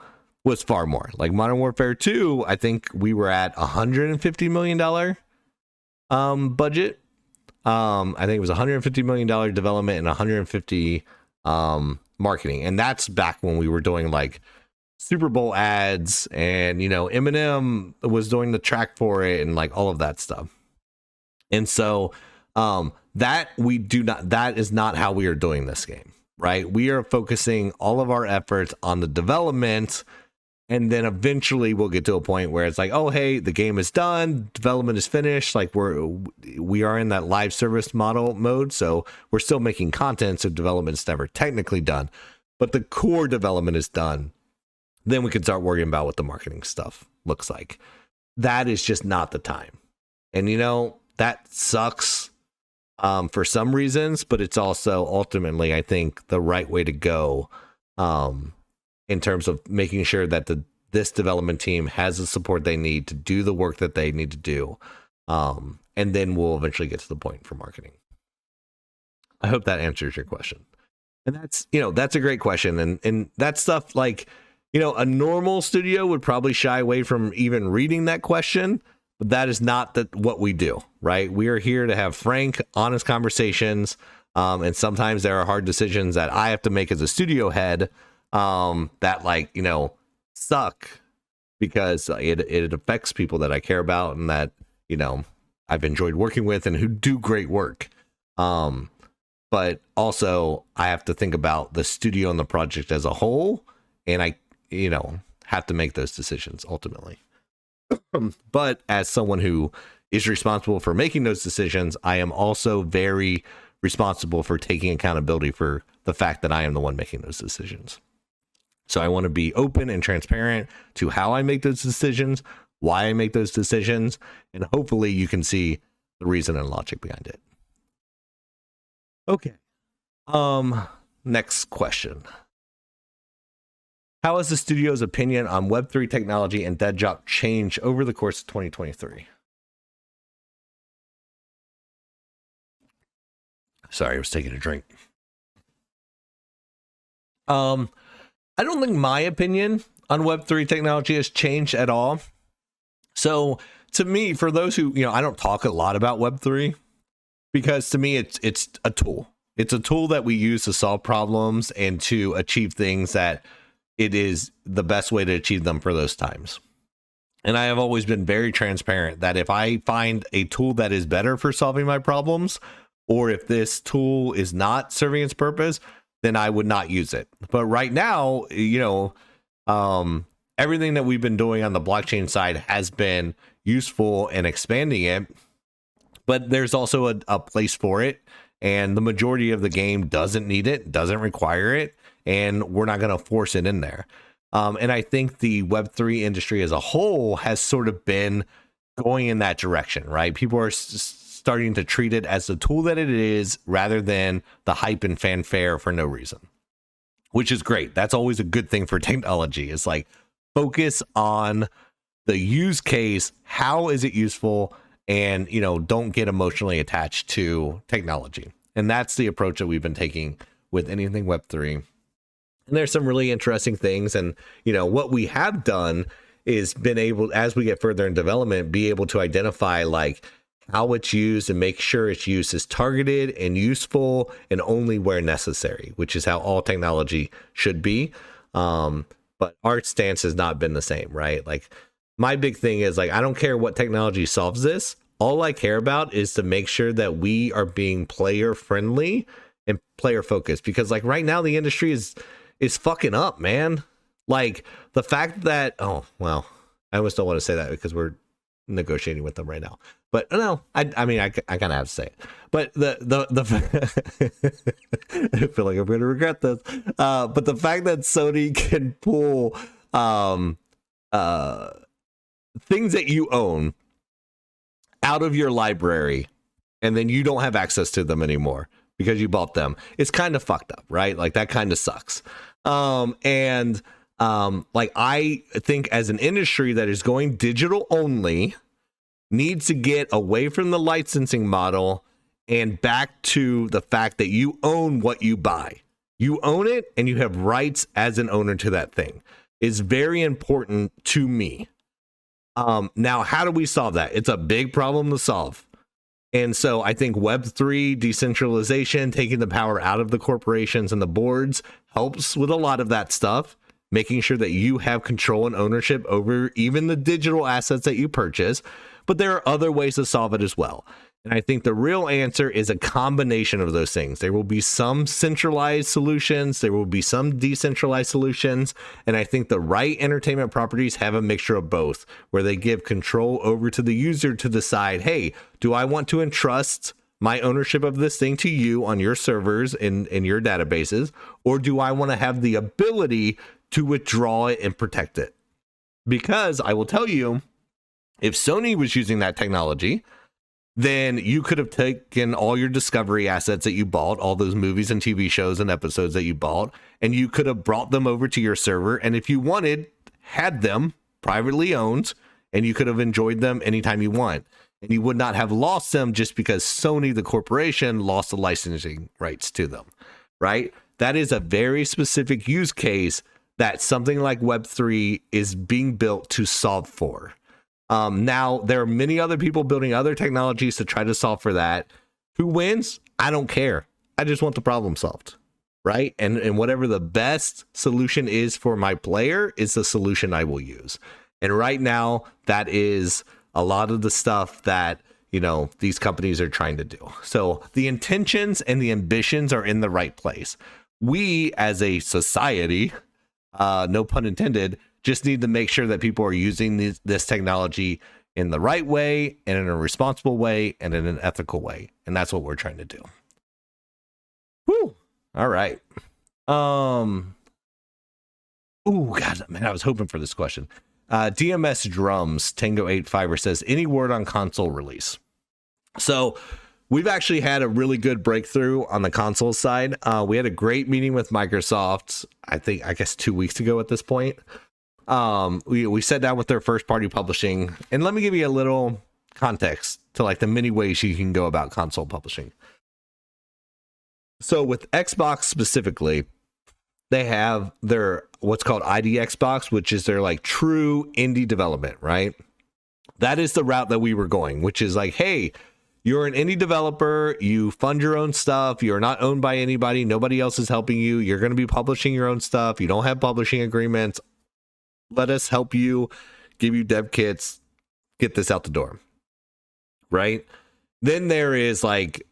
was far more. Like Modern Warfare 2, I think we were at $150 million budget. I think it was $150 million development and 150 marketing. And that's back when we were doing like Super Bowl ads and, Eminem was doing the track for it and like all of that stuff. And so that is not how we are doing this game, right? We are focusing all of our efforts on the development, and then eventually we'll get to a point where it's like, oh, hey, the game is done, development is finished. Like we are in that live service model mode. So we're still making content. So development's never technically done, but the core development is done. Then we can start worrying about what the marketing stuff looks like. That is just not the time. And, that sucks for some reasons, but it's also ultimately, I think, the right way to go in terms of making sure that this development team has the support they need to do the work that they need to do. And then we'll eventually get to the point for marketing. I hope that answers your question. And that's a great question. And that stuff, like, a normal studio would probably shy away from even reading that question, but that is not what we do, right? We are here to have frank, honest conversations. And sometimes there are hard decisions that I have to make as a studio head that suck because it affects people that I care about and that, I've enjoyed working with and who do great work. But also I have to think about the studio and the project as a whole. And I have to make those decisions ultimately. But as someone who is responsible for making those decisions, I am also very responsible for taking accountability for the fact that I am the one making those decisions. So I want to be open and transparent to how I make those decisions, why I make those decisions, and hopefully you can see the reason and logic behind it. Okay. Next question. How has the studio's opinion on Web3 technology and DEADROP changed over the course of 2023? Sorry, I was taking a drink. I don't think my opinion on Web3 technology has changed at all. So to me, for those who, I don't talk a lot about Web3 because to me, it's a tool. It's a tool that we use to solve problems and to achieve things that it is the best way to achieve them for those times. And I have always been very transparent that if I find a tool that is better for solving my problems, or if this tool is not serving its purpose, then I would not use it. But right now, everything that we've been doing on the blockchain side has been useful in expanding it, but there's also a place for it. And the majority of the game doesn't need it, doesn't require it, and we're not going to force it in there. And I think the Web3 industry as a whole has sort of been going in that direction, right? People are starting to treat it as the tool that it is rather than the hype and fanfare for no reason, which is great. That's always a good thing for technology. It's like focus on the use case. How is it useful? And, don't get emotionally attached to technology. And that's the approach that we've been taking with anything Web3. And there's some really interesting things. And, what we have done is been able, as we get further in development, be able to identify like how it's used and make sure its use is targeted and useful and only where necessary, which is how all technology should be. But our stance has not been the same, right? Like my big thing is like, I don't care what technology solves this. All I care about is to make sure that we are being player friendly and player focused, because like right now the industry is fucking up, man. Like the fact that, oh, well, I almost don't want to say that because we're negotiating with them right now, but no, I mean, I kind of have to say it, but the I feel like I'm going to regret this. But the fact that Sony can pull, things that you own out of your library and then you don't have access to them anymore because you bought them, it's kind of fucked up, right? Like that kind of sucks. Like I think as an industry that is going digital only needs to get away from the licensing model and back to the fact that you own what you buy. You own it and you have rights as an owner to that thing. Is very important to me. Now, how do we solve that? It's a big problem to solve. And so I think Web3 decentralization, taking the power out of the corporations and the boards, helps with a lot of that stuff, making sure that you have control and ownership over even the digital assets that you purchase. But there are other ways to solve it as well. And I think the real answer is a combination of those things. There will be some centralized solutions. There will be some decentralized solutions. And I think the right entertainment properties have a mixture of both, where they give control over to the user to decide, hey, do I want to entrust my ownership of this thing to you on your servers in your databases, or do I want to have the ability to withdraw it and protect it? Because I will tell you, if Sony was using that technology, then you could have taken all your Discovery assets that you bought, all those movies and TV shows and episodes that you bought, and you could have brought them over to your server. And if you wanted, had them privately owned, and you could have enjoyed them anytime you want. And you would not have lost them just because Sony, the corporation, lost the licensing rights to them, right? That is a very specific use case that something like Web3 is being built to solve for. Now, there are many other people building other technologies to try to solve for that. Who wins? I don't care. I just want the problem solved, right? And whatever the best solution is for my player is the solution I will use. And right now, that is a lot of the stuff that, these companies are trying to do. So the intentions and the ambitions are in the right place. We, as a society, no pun intended, just need to make sure that people are using this technology in the right way and in a responsible way and in an ethical way. And that's what we're trying to do. Woo. All right. Ooh, God, man, I was hoping for this question. DMS Drums, Tango 85 says, any word on console release? So we've actually had a really good breakthrough on the console side. We had a great meeting with Microsoft, I guess 2 weeks ago at this point. We sat down with their first party publishing, and let me give you a little context to like the many ways you can go about console publishing. So with Xbox specifically, they have their what's called ID Xbox, which is their like true indie development, right? That is the route that we were going, which is like, hey, you're an indie developer, you fund your own stuff, you're not owned by anybody, nobody else is helping you, you're going to be publishing your own stuff, you don't have publishing agreements, let us help you, give you dev kits, get this out the door, right? Then there is like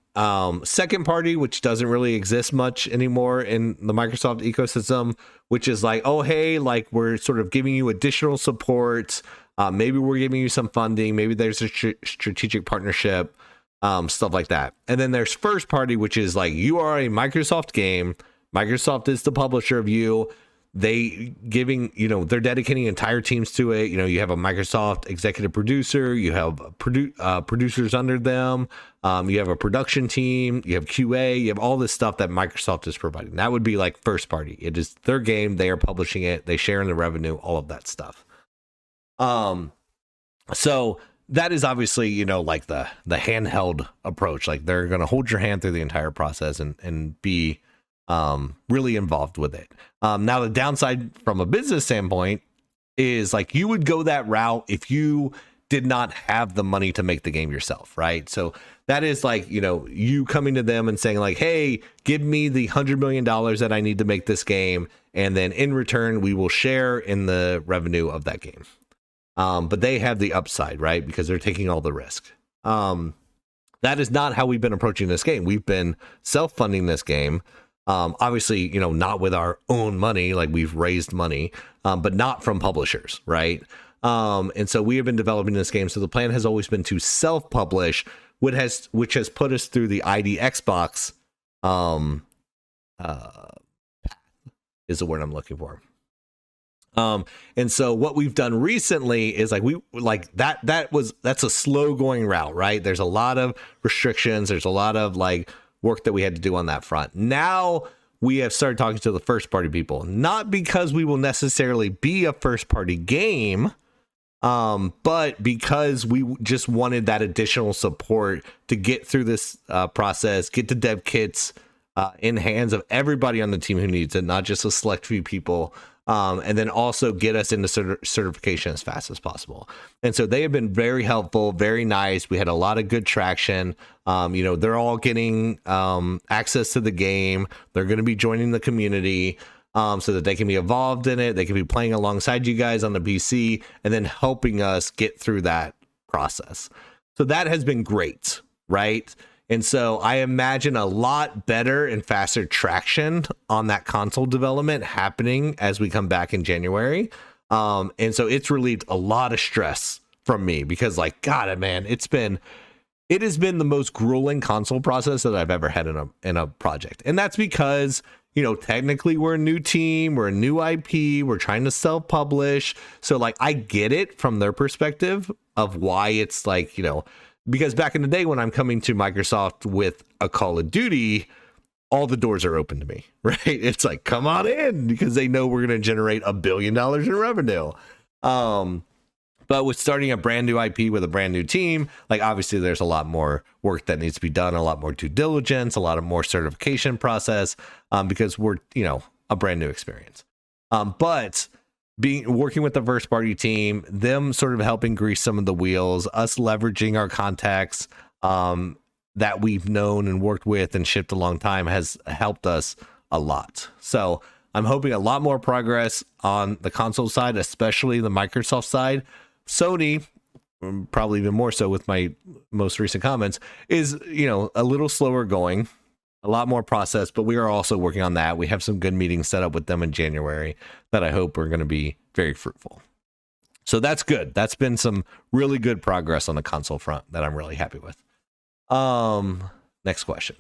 second party, which doesn't really exist much anymore in the Microsoft ecosystem, which is like, oh, hey, like we're sort of giving you additional support. Maybe we're giving you some funding. Maybe there's a strategic partnership, stuff like that. And then there's first party, which is like you are a Microsoft game. Microsoft is the publisher of you. They giving, they're dedicating entire teams to it. You have a Microsoft executive producer, you have producers under them, you have a production team, you have QA, you have all this stuff that Microsoft is providing. That would be like first party. It is their game, they are publishing it, they share in the revenue, all of that stuff. So that is obviously, like the handheld approach. Like they're going to hold your hand through the entire process and be really involved with it. Now the downside from a business standpoint is like you would go that route if you did not have the money to make the game yourself, right? So that is like, you coming to them and saying like, hey, give me the $100 million that I need to make this game, and then in return we will share in the revenue of that game. But they have the upside, right? Because they're taking all the risk. That is not how we've been approaching this game. We've been self-funding this game. Obviously, not with our own money, like we've raised money, but not from publishers, right? And so we have been developing this game. So the plan has always been to self-publish, which has put us through the ID Xbox, is the word I'm looking for. And so what we've done recently is that's a slow going route, right? There's a lot of restrictions. There's a lot of like work that we had to do on that front. Now we have started talking to the first party people, not because we will necessarily be a first party game, but because we just wanted that additional support to get through this process, get the dev kits in hands of everybody on the team who needs it, not just a select few people. And then also get us into certification as fast as possible. And so they have been very helpful, very nice. We had a lot of good traction. They're all getting access to the game. They're going to be joining the community so that they can be involved in it. They can be playing alongside you guys on the PC and then helping us get through that process. So that has been great, right? And so I imagine a lot better and faster traction on that console development happening as we come back in January. And so it's relieved a lot of stress from me because like, God, man, it has been the most grueling console process that I've ever had in a project. And that's because, technically we're a new team, we're a new IP, we're trying to self-publish. So like, I get it from their perspective of why it's like, because back in the day when I'm coming to Microsoft with a Call of Duty, all the doors are open to me, right? It's like, come on in, because they know we're going to generate $1 billion in revenue. But with starting a brand new IP with a brand new team, like obviously there's a lot more work that needs to be done, a lot more due diligence, a lot of more certification process, because we're, a brand new experience. But working with the first party team, them sort of helping grease some of the wheels, us leveraging our contacts that we've known and worked with and shipped a long time has helped us a lot. So I'm hoping a lot more progress on the console side, especially the Microsoft side. Sony, probably even more so with my most recent comments, is, a little slower going. A lot more process, but we are also working on that. We have some good meetings set up with them in January that I hope are going to be very fruitful. So that's good. That's been some really good progress on the console front that I'm really happy with. Next question.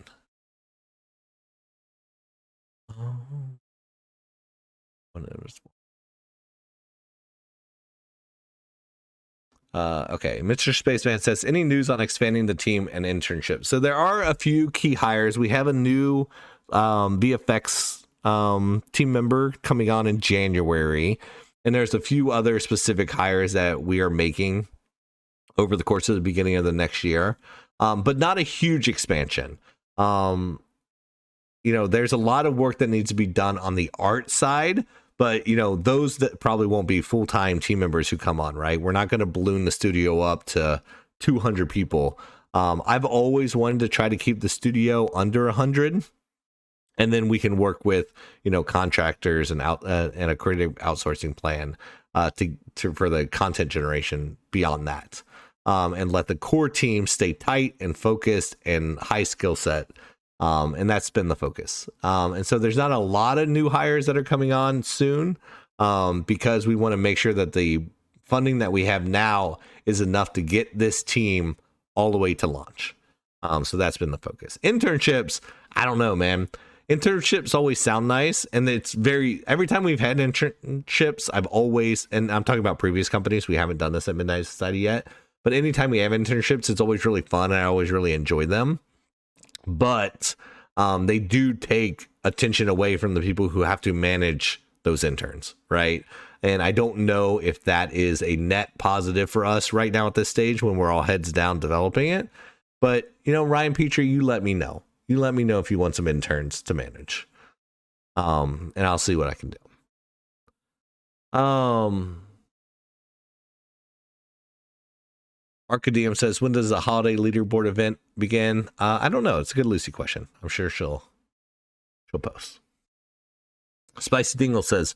Okay, Mr. Spaceman says, any news on expanding the team and internships? So there are a few key hires. We have a new VFX team member coming on in January, and there's a few other specific hires that we are making over the course of the beginning of the next year, but not a huge expansion. There's a lot of work that needs to be done on the art side, but those that probably won't be full-time team members who come on, right? We're not going to balloon the studio up to 200 people. I've always wanted to try to keep the studio under 100, and then we can work with contractors and a creative outsourcing plan for the content generation beyond that, and let the core team stay tight and focused and high skill set. And that's been the focus. And so there's not a lot of new hires that are coming on soon, because we want to make sure that the funding that we have now is enough to get this team all the way to launch. So that's been the focus. Internships, I don't know, man. Internships always sound nice, and every time we've had internships, I've always, and I'm talking about previous companies, we haven't done this at Midnight Society yet, but anytime we have internships, it's always really fun, and I always really enjoy them. But they do take attention away from the people who have to manage those interns, right? And I don't know if that is a net positive for us right now at this stage when we're all heads down developing it. But, Ryan Petrie, you let me know. You let me know if you want some interns to manage. And I'll see what I can do. Arcadium says, when does the holiday leaderboard event begin? I don't know. It's a good Lucy question. I'm sure she'll post. Spicy Dingle says,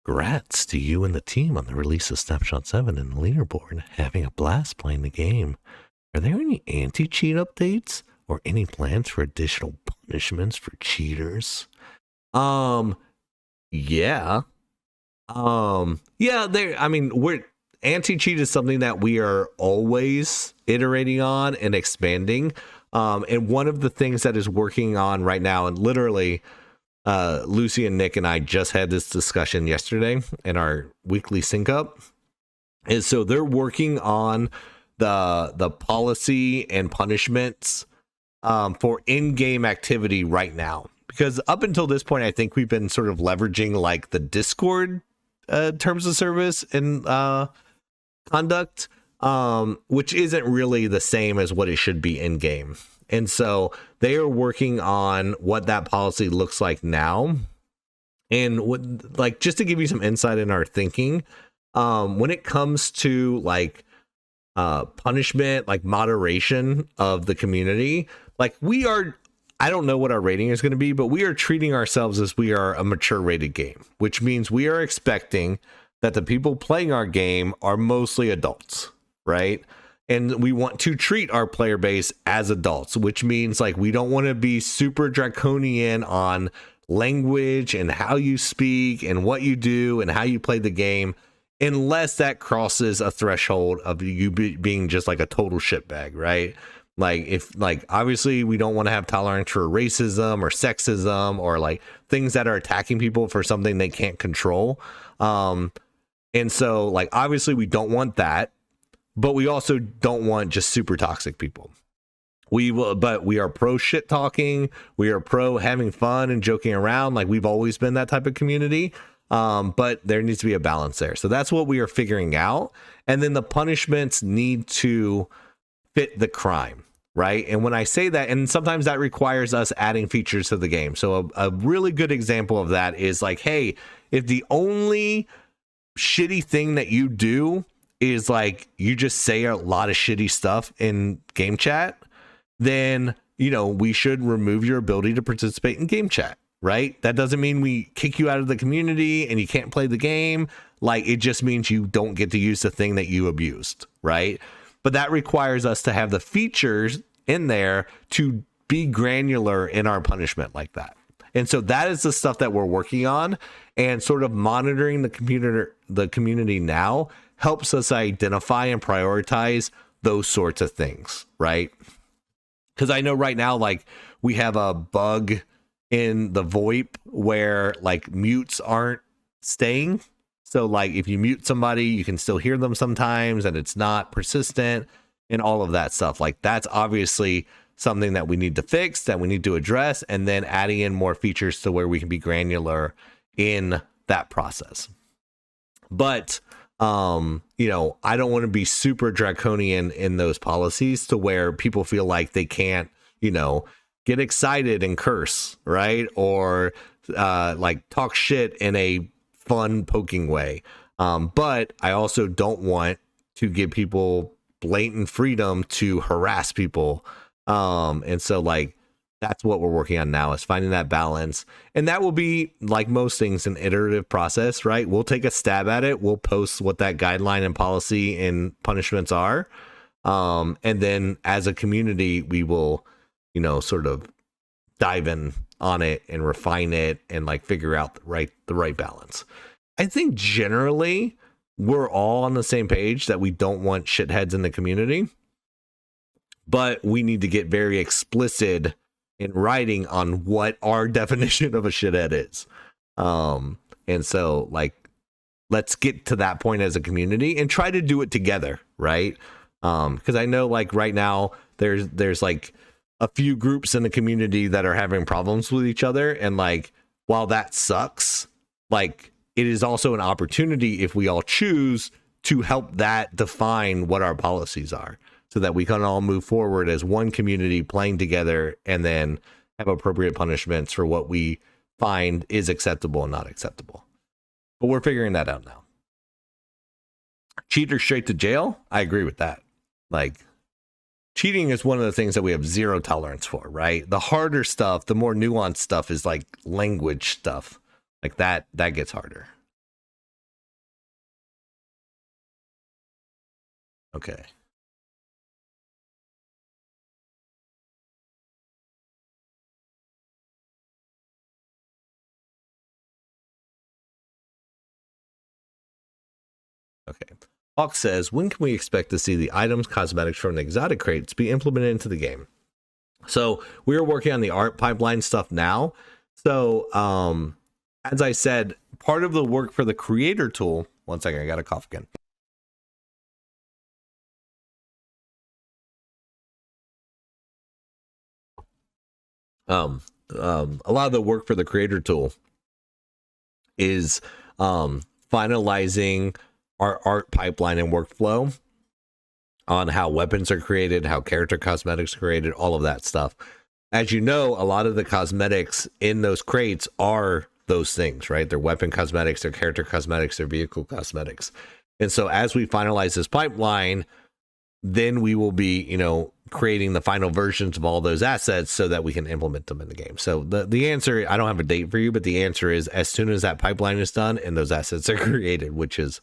congrats to you and the team on the release of Snapshot 7 and the leaderboard. Having a blast playing the game. Are there any anti-cheat updates or any plans for additional punishments for cheaters? Yeah. Anti-cheat is something that we are always iterating on and expanding. And one of the things that is working on right now, and literally Lucy and Nick and I just had this discussion yesterday in our weekly sync up, is so they're working on the policy and punishments for in-game activity right now. Because up until this point, I think we've been sort of leveraging like the Discord terms of service and conduct, which isn't really the same as what it should be in game. And so they are working on what that policy looks like now. And just to give you some insight in our thinking, when it comes to punishment, moderation of the community, I don't know what our rating is going to be, but we are treating ourselves as we are a mature rated game, which means we are expecting that the people playing our game are mostly adults, right? And we want to treat our player base as adults, which means we don't want to be super draconian on language and how you speak and what you do and how you play the game, unless that crosses a threshold of you being just a total shitbag, right? Obviously we don't want to have tolerance for racism or sexism or things that are attacking people for something they can't control. And so obviously we don't want that, but we also don't want just super toxic people. But we are pro shit talking. We are pro having fun and joking around. We've always been that type of community. But there needs to be a balance there. So that's what we are figuring out. And then the punishments need to fit the crime, right? And when I say that, and sometimes that requires us adding features to the game. So a really good example of that is hey, if the only shitty thing that you do is you just say a lot of shitty stuff in game chat, then we should remove your ability to participate in game chat, right? That doesn't mean we kick you out of the community and you can't play the game. It just means you don't get to use the thing that you abused, right? But that requires us to have the features in there to be granular in our punishment like that. And so that is the stuff that we're working on, and sort of monitoring the community now helps us identify and prioritize those sorts of things, right? Because I know right now, we have a bug in the VoIP where mutes aren't staying. So like if you mute somebody, you can still hear them sometimes and it's not persistent and all of that stuff. Like that's obviously something that we need to fix, that we need to address, and then adding in more features to where we can be granular in that process. But you know, I don't want to be super draconian in those policies to where people feel like they can't, you know, get excited and curse, right? Or like talk shit in a fun poking way. But I also don't want to give people blatant freedom to harass people. And so like that's what we're working on now, is finding that balance. And that will be, like most things, an iterative process, right? We'll take a stab at it. We'll post what that guideline and policy and punishments are. And then as a community, we will, you know, sort of dive in on it and refine it and like figure out the right balance. I think generally we're all on the same page that we don't want shitheads in the community, but we need to get very explicit in writing on what our definition of a shithead is. And so like, let's get to that point as a community and try to do it together. Right. Cause I know like right now there's like a few groups in the community that are having problems with each other. And like, while that sucks, like it is also an opportunity, if we all choose, to help that define what our policies are, so that we can all move forward as one community playing together and then have appropriate punishments for what we find is acceptable and not acceptable. But we're figuring that out now. Cheater straight to jail. I agree with that. Like, cheating is one of the things that we have zero tolerance for, right? The harder stuff, the more nuanced stuff is like language stuff. Like that gets harder. Okay. Okay. Hawk says, when can we expect to see the items, cosmetics from the exotic crates be implemented into the game? So we are working on the art pipeline stuff now. So as I said, part of the work for the creator tool, one second, I got to cough again. A lot of the work for the creator tool is finalizing our art pipeline and workflow on how weapons are created, how character cosmetics are created, all of that stuff. As you know, a lot of the cosmetics in those crates are those things, right? They're weapon cosmetics, they're character cosmetics, they're vehicle cosmetics. And so as we finalize this pipeline, then we will be, you know, creating the final versions of all those assets so that we can implement them in the game. So the answer, I don't have a date for you, but the answer is as soon as that pipeline is done and those assets are created, which is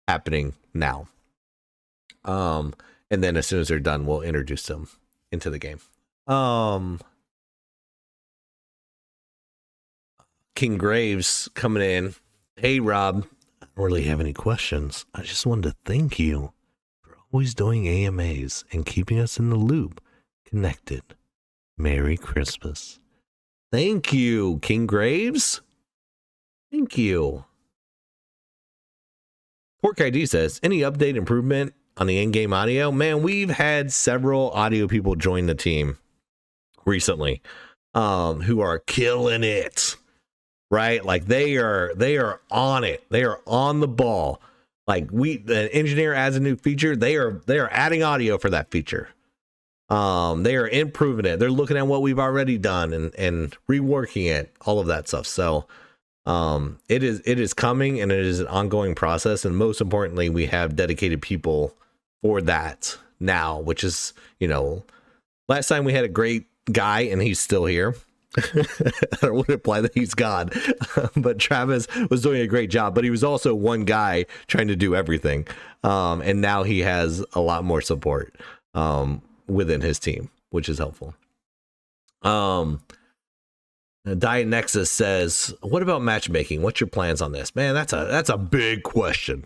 happening now. And then as soon as they're done, we'll introduce them into the game. King Graves coming in. Hey, Rob. I don't really have any questions. I just wanted to thank you for always doing AMAs and keeping us in the loop, connected. Merry Christmas. Thank you, King Graves. Thank you. Pork ID says, any update improvement on the in-game audio? Man, we've had several audio people join the team recently who are killing it. Right? Like they are on it. They are on the ball. Like the engineer adds a new feature. They are adding audio for that feature. They are improving it. They're looking at what we've already done and reworking it, all of that stuff. So it is coming, and it is an ongoing process. And most importantly, we have dedicated people for that now, which is, you know, last time we had a great guy and he's still here. I don't want to imply that he's God, but Travis was doing a great job, but he was also one guy trying to do everything. And now he has a lot more support within his team, which is helpful. Diet Nexus says, what about matchmaking? What's your plans on this? Man, that's a big question.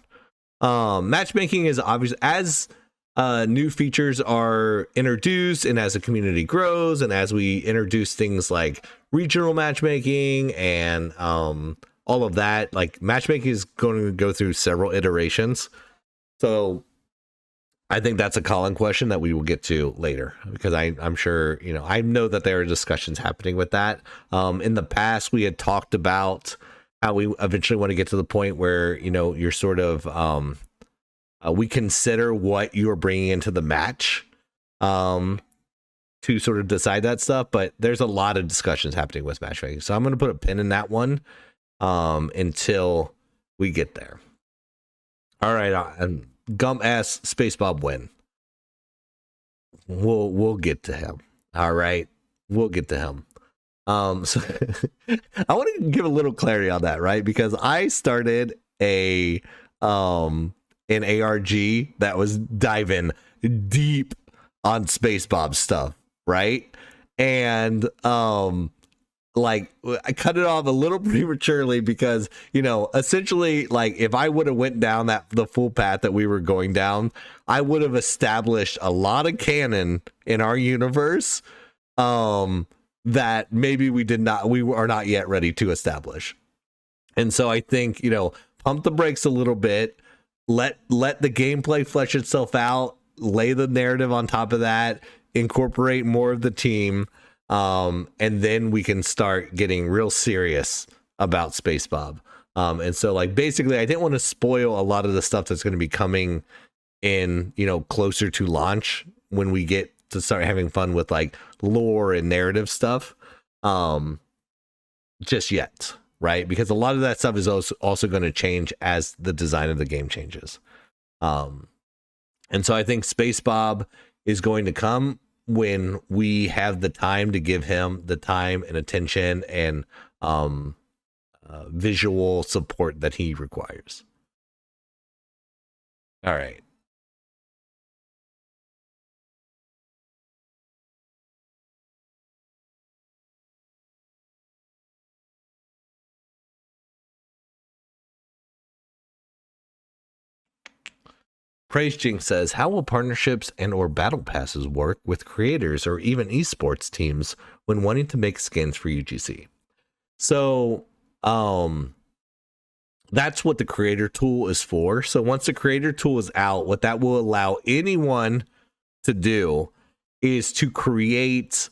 Matchmaking is obvious as new features are introduced, and as the community grows, and as we introduce things like regional matchmaking and all all of that. Like matchmaking is going to go through several iterations. So I think that's a Colin question that we will get to later, because I'm sure, you know, I know that there are discussions happening with that. In the past, we had talked about how we eventually want to get to the point where, you know, you're sort of, we consider what you're bringing into the match to sort of decide that stuff. But there's a lot of discussions happening with matchmaking. So I'm going to put a pin in that one until we get there. All right. Gum asks Space Bob when. We'll get to him. All right, we'll get to him. So I want to give a little clarity on that, right? Because I started an ARG that was diving deep on Space Bob stuff, right? And like I cut it off a little prematurely because, you know, essentially, like if I would have went down the full path that we were going down, I would have established a lot of canon in our universe that maybe we are not yet ready to establish. And so I think, you know, pump the brakes a little bit, let the gameplay flesh itself out, lay the narrative on top of that, incorporate more of the team. And then we can start getting real serious about Space Bob. And so like, basically I didn't want to spoil a lot of the stuff that's going to be coming in, you know, closer to launch when we get to start having fun with like lore and narrative stuff. Just yet. Right. Because a lot of that stuff is also going to change as the design of the game changes. And so I think Space Bob is going to come when we have the time to give him the time and attention and visual support that he requires. All right. Praise Jinx says, how will partnerships and or battle passes work with creators or even esports teams when wanting to make skins for UGC? So that's what the creator tool is for. So once the creator tool is out, what that will allow anyone to do is to create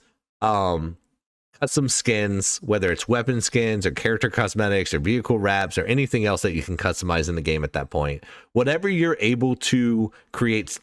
custom skins, whether it's weapon skins or character cosmetics or vehicle wraps or anything else that you can customize in the game at that point. Whatever you're able to create,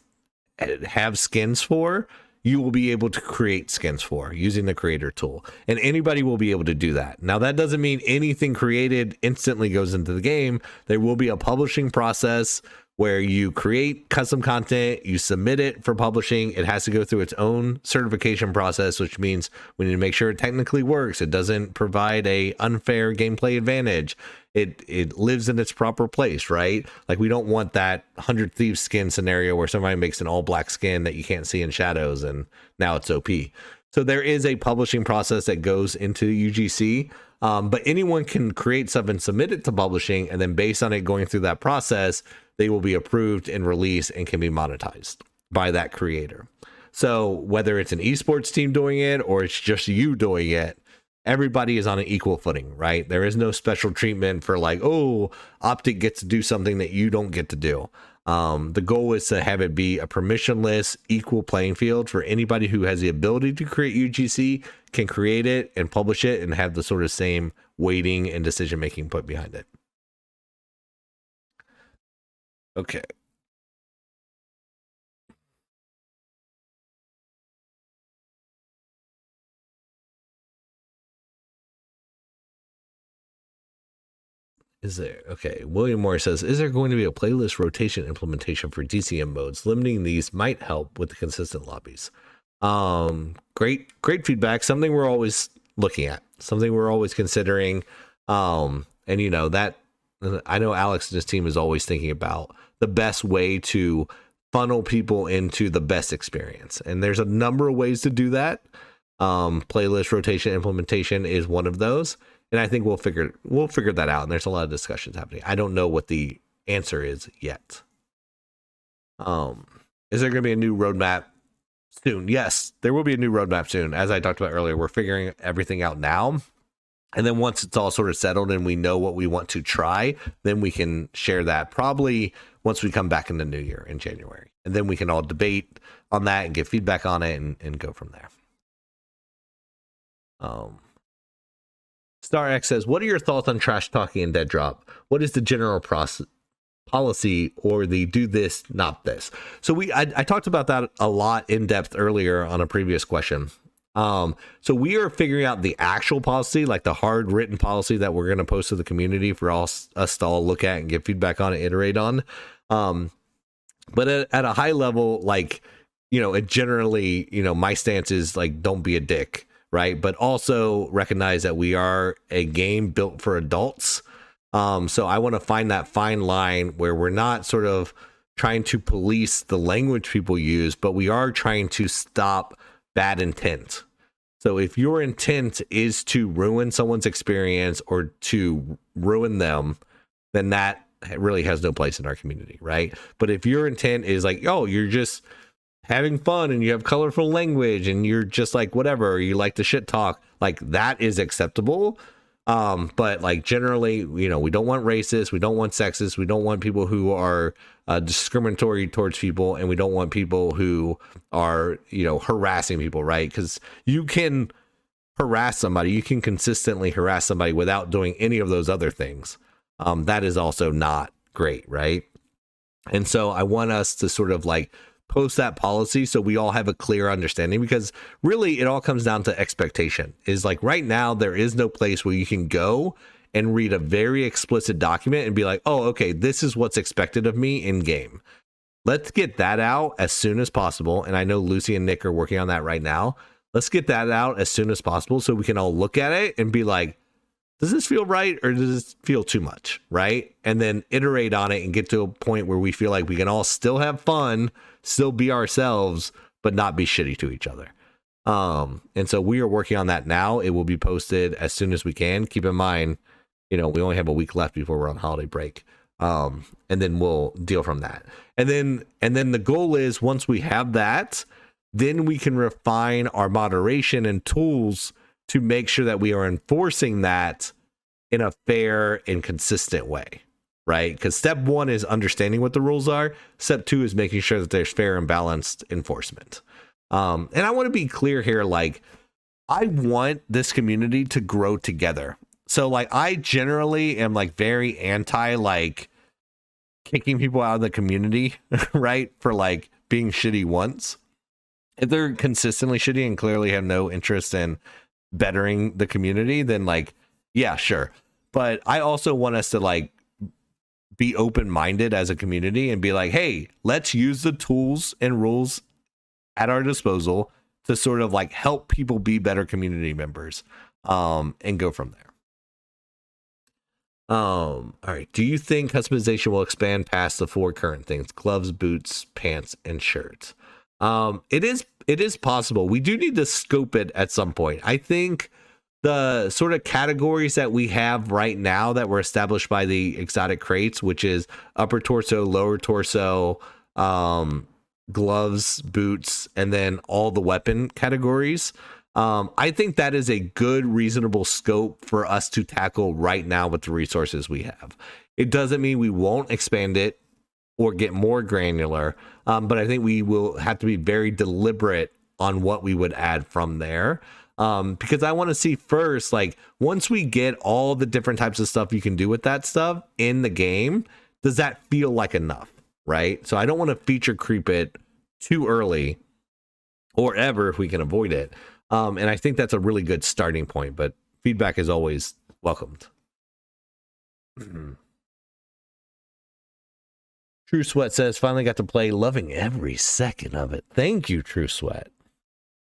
have skins for, you will be able to create skins for using the creator tool, and anybody will be able to do that. Now that doesn't mean anything created instantly goes into the game. There will be a publishing process where you create custom content, you submit it for publishing. It has to go through its own certification process, which means we need to make sure it technically works. It doesn't provide a unfair gameplay advantage. It lives in its proper place, right? Like we don't want that 100 Thieves skin scenario where somebody makes an all black skin that you can't see in shadows and now it's OP. So there is a publishing process that goes into UGC, but anyone can create stuff and submit it to publishing, and then based on it going through that process, they will be approved and released and can be monetized by that creator. So whether it's an esports team doing it or it's just you doing it, everybody is on an equal footing, right? There is no special treatment for like, oh, Optic gets to do something that you don't get to do. The goal is to have it be a permissionless, equal playing field for anybody who has the ability to create UGC can create it and publish it and have the sort of same weighting and decision making put behind it. Okay. Is there, okay, William Moore says, is there going to be a playlist rotation implementation for DCM modes? Limiting these might help with the consistent lobbies. Great feedback. Something we're always looking at, something we're always considering. And you know, that I know Alex and his team is always thinking about the best way to funnel people into the best experience. And there's a number of ways to do that. Playlist rotation implementation is one of those. And I think we'll figure that out. And there's a lot of discussions happening. I don't know what the answer is yet. Is there going to be a new roadmap soon? Yes, there will be a new roadmap soon. As I talked about earlier, we're figuring everything out now. And then once it's all sort of settled and we know what we want to try, then we can share that probably once we come back in the new year in January. And then we can all debate on that and get feedback on it and go from there. Star X says, what are your thoughts on trash talking and dead drop? What is the general policy or the do this, not this? So I talked about that a lot in depth earlier on a previous question. So we are figuring out the actual policy, like the hard written policy that we're going to post to the community for us to all look at and get feedback on and iterate on. But at a high level, like, it generally, my stance is like, don't be a dick, right? But also recognize that we are a game built for adults. So I want to find that fine line where we're not sort of trying to police the language people use, but we are trying to stop bad intent. So if your intent is to ruin someone's experience or to ruin them, then that really has no place in our community, right? But if your intent is like, oh, you're just having fun and you have colorful language and you're just like whatever, you like to shit talk, like that is acceptable. But like generally, we don't want racists, we don't want sexist, we don't want people who are discriminatory towards people, and we don't want people who are harassing people, right? Because you can harass somebody, you can consistently harass somebody without doing any of those other things. That is also not great, right? And so I want us to sort of like post that policy so we all have a clear understanding, because really it all comes down to expectation. Is like right now there is no place where you can go and read a very explicit document and be like, oh, okay, this is what's expected of me in game. Let's get that out as soon as possible. And I know Lucy and Nick are working on that right now. Let's get that out as soon as possible so we can all look at it and be like, does this feel right or does this feel too much, right? And then iterate on it and get to a point where we feel like we can all still have fun, still be ourselves, but not be shitty to each other. And so we are working on that now. It will be posted as soon as we can. Keep in mind, we only have a week left before we're on holiday break. And then we'll deal from that. And then the goal is once we have that, then we can refine our moderation and tools to make sure that we are enforcing that in a fair and consistent way, right? Because step one is understanding what the rules are. Step two is making sure that there's fair and balanced enforcement. And I want to be clear here, like, I want this community to grow together. So like, I generally am like very anti like kicking people out of the community, right? For like being shitty once. If they're consistently shitty and clearly have no interest in bettering the community, then like, yeah, sure. But I also want us to like be open-minded as a community and be like, hey, let's use the tools and rules at our disposal to sort of like help people be better community members, and go from there. All right. Do you think customization will expand past the 4 current things: gloves, boots, pants, and shirts? It is possible. We do need to scope it at some point. I think the sort of categories that we have right now that were established by the exotic crates, which is upper torso, lower torso, gloves, boots, and then all the weapon categories. I think that is a good, reasonable scope for us to tackle right now with the resources we have. It doesn't mean we won't expand it or get more granular, but I think we will have to be very deliberate on what we would add from there. Because I want to see first, like, once we get all the different types of stuff you can do with that stuff in the game, does that feel like enough, right? So I don't want to feature creep it too early or ever if we can avoid it. And I think that's a really good starting point, but feedback is always welcomed. True Sweat says, finally got to play, loving every second of it. Thank you, True Sweat.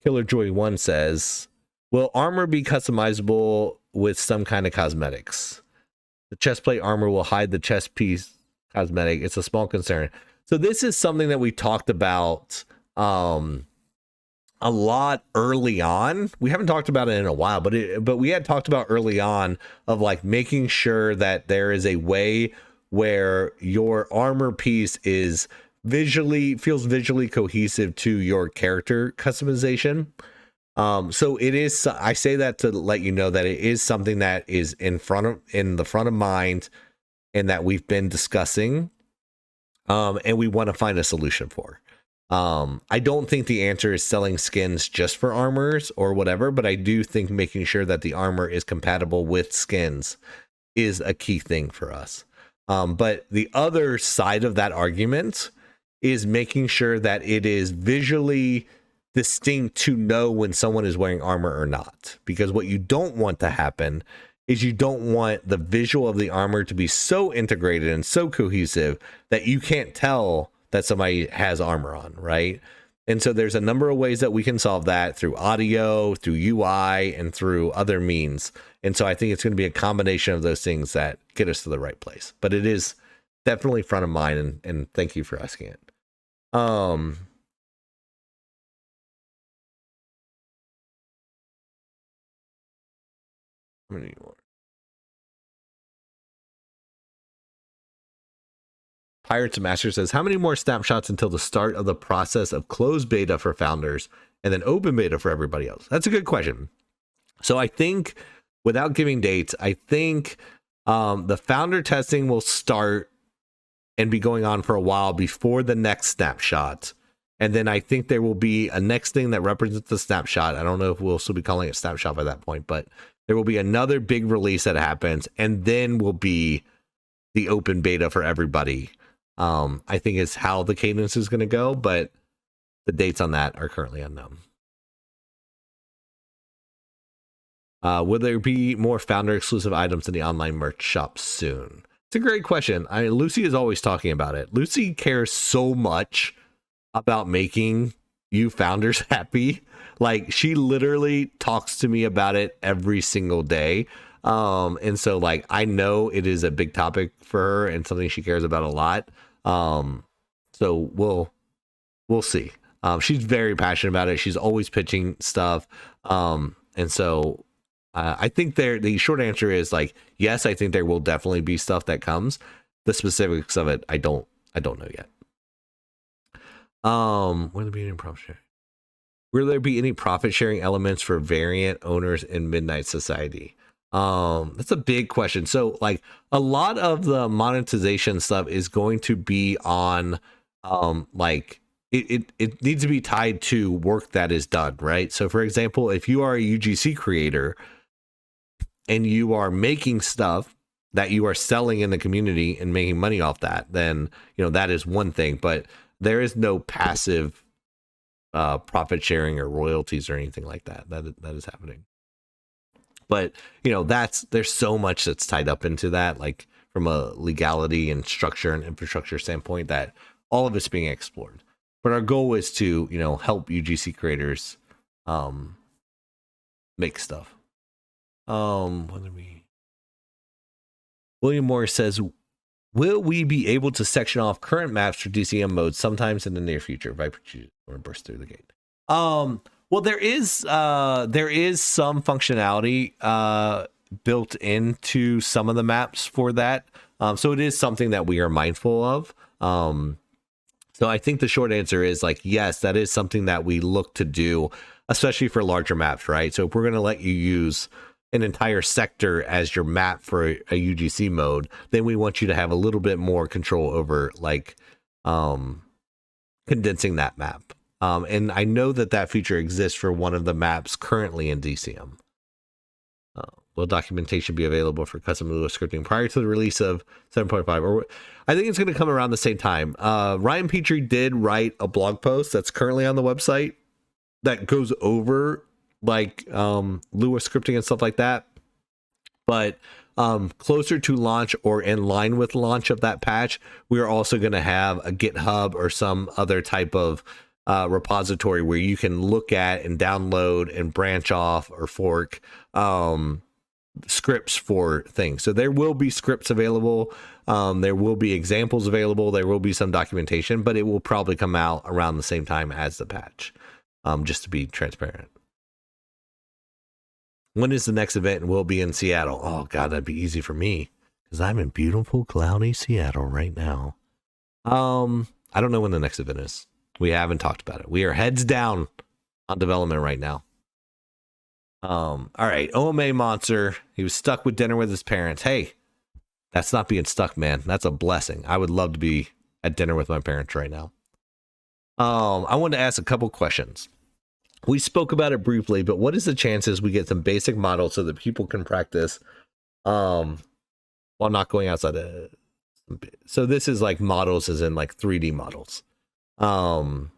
Killer Joy 1 says, will armor be customizable with some kind of cosmetics? The chest plate armor will hide the chest piece cosmetic. It's a small concern. So this is something that we talked about a lot early on. We haven't talked about it in a while, but we had talked about early on of like making sure that there is a way where your armor piece is feels visually cohesive to your character customization. So it is, I say that to let you know that it is something that is in the front of mind, and that we've been discussing, and we want to find a solution for. I don't think the answer is selling skins just for armors or whatever, but I do think making sure that the armor is compatible with skins is a key thing for us. But the other side of that argument is making sure that it is visually distinct to know when someone is wearing armor or not. Because what you don't want to happen is you don't want the visual of the armor to be so integrated and so cohesive that you can't tell that somebody has armor on, right? And so there's a number of ways that we can solve that through audio, through UI, and through other means. And so I think it's going to be a combination of those things that get us to the right place. But it is definitely front of mind, and thank you for asking it. How many more? Pirates Master says, how many more snapshots until the start of the process of closed beta for founders and then open beta for everybody else? That's a good question. So I think, without giving dates, I think the founder testing will start and be going on for a while before the next snapshot. And then I think there will be a next thing that represents the snapshot. I don't know if we'll still be calling it snapshot by that point, but there will be another big release that happens, and then will be the open beta for everybody. I think is how the cadence is going to go, but the dates on that are currently unknown. Will there be more founder exclusive items in the online merch shop soon? It's a great question. I mean, Lucy is always talking about it. Lucy cares so much about making you founders happy. Like, she literally talks to me about it every single day. And so, like, I know it is a big topic for her and something she cares about a lot. So we'll see. She's very passionate about it. She's always pitching stuff. And so I think the short answer is, like, yes, I think there will definitely be stuff that comes. The specifics of it, I don't know yet. Will there be any profit sharing? Will there be any profit sharing elements for variant owners in Midnight Society? That's a big question. So, like, a lot of the monetization stuff is going to be on, like, it needs to be tied to work that is done, right? So, for example, if you are a UGC creator and you are making stuff that you are selling in the community and making money off that, then, you know, that is one thing. But there is no passive profit sharing or royalties or anything like that. That is happening. But, you know, there's so much that's tied up into that, like, from a legality and structure and infrastructure standpoint, that all of it's being explored. But our goal is to, you know, help UGC creators make stuff. William Moore says, will we be able to section off current maps for DCM modes sometimes in the near future? Viper or burst through the gate. Well, there is some functionality built into some of the maps for that. So it is something that we are mindful of. So I think the short answer is, like, yes, that is something that we look to do, especially for larger maps, right? So if we're going to let you use an entire sector as your map for a UGC mode, then we want you to have a little bit more control over, like, condensing that map. And I know that feature exists for one of the maps currently in DCM. Will documentation be available for custom Lua scripting prior to the release of 7.5? Or I think it's going to come around the same time. Ryan Petrie did write a blog post that's currently on the website that goes over, like, Lua scripting and stuff like that. But closer to launch or in line with launch of that patch, we are also going to have a GitHub or some other type of repository where you can look at and download and branch off or fork scripts for things. So there will be scripts available. There will be examples available. There will be some documentation, but it will probably come out around the same time as the patch, just to be transparent. When is the next event, and will it be in Seattle? Oh God, that'd be easy for me because I'm in beautiful, cloudy Seattle right now. I don't know when the next event is. We haven't talked about it. We are heads down on development right now. All right, OMA Monster. He was stuck with dinner with his parents. Hey, that's not being stuck, man. That's a blessing. I would love to be at dinner with my parents right now. I wanted to ask a couple questions. We spoke about it briefly, but what is the chances we get some basic models so that people can practice while not going outside of... So this is like models as in like 3D models. I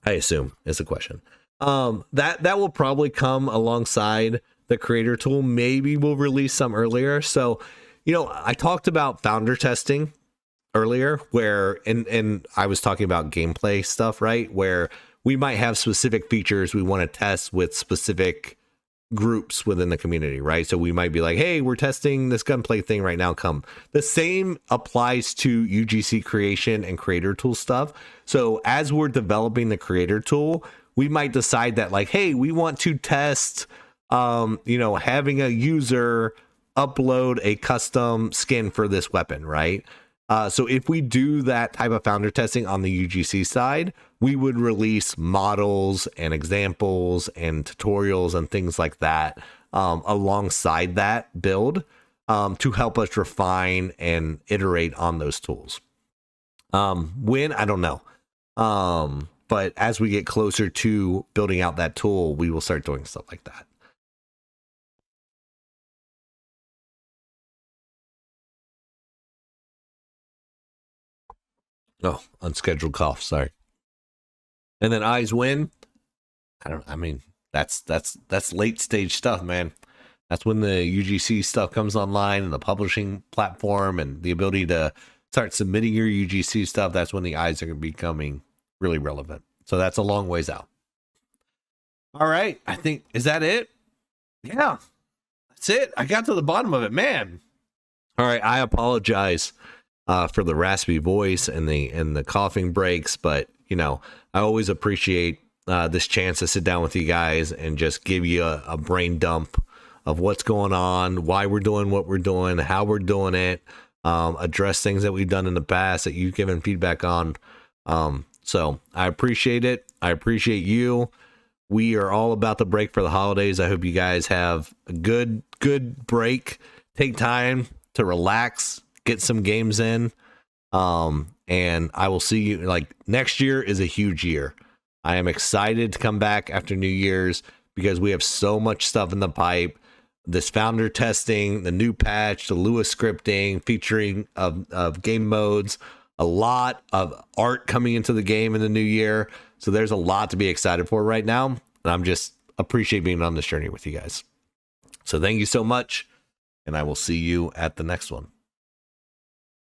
assume is the question. That will probably come alongside the creator tool. Maybe we'll release some earlier. So, you know, I talked about founder testing earlier where, and I was talking about gameplay stuff, right? Where we might have specific features we want to test with specific groups within the community, right? So we might be like, hey, we're testing this gunplay thing right now, come. The same applies to UGC creation and creator tool stuff. So as we're developing the creator tool, we might decide that like, hey, we want to test, you know, having a user upload a custom skin for this weapon, right? So if we do that type of founder testing on the UGC side, we would release models and examples and tutorials and things like that alongside that build to help us refine and iterate on those tools. When, I don't know. But as we get closer to building out that tool, we will start doing stuff like that. Oh, unscheduled cough. Sorry. And then eyes win. I mean, that's late stage stuff, man. That's when the UGC stuff comes online and the publishing platform and the ability to start submitting your UGC stuff. That's when the eyes are becoming really relevant. So that's a long ways out. All right. I think, is that it? Yeah, that's it. I got to the bottom of it, man. All right. I apologize for the raspy voice and the coughing breaks, but you know, I always appreciate this chance to sit down with you guys and just give you a brain dump of what's going on, why we're doing what we're doing, how we're doing it, address things that we've done in the past that you've given feedback on. So I appreciate it. I appreciate you. We are all about the break for the holidays. I hope you guys have a good break. Take time to relax, get some games in. And I will see you, like, next year is a huge year. I am excited to come back after New Year's because we have so much stuff in the pipe. This founder testing, the new patch, the Lua scripting, featuring of game modes, a lot of art coming into the game in the new year. So there's a lot to be excited for right now. And I'm just appreciate being on this journey with you guys. So thank you so much. And I will see you at the next one.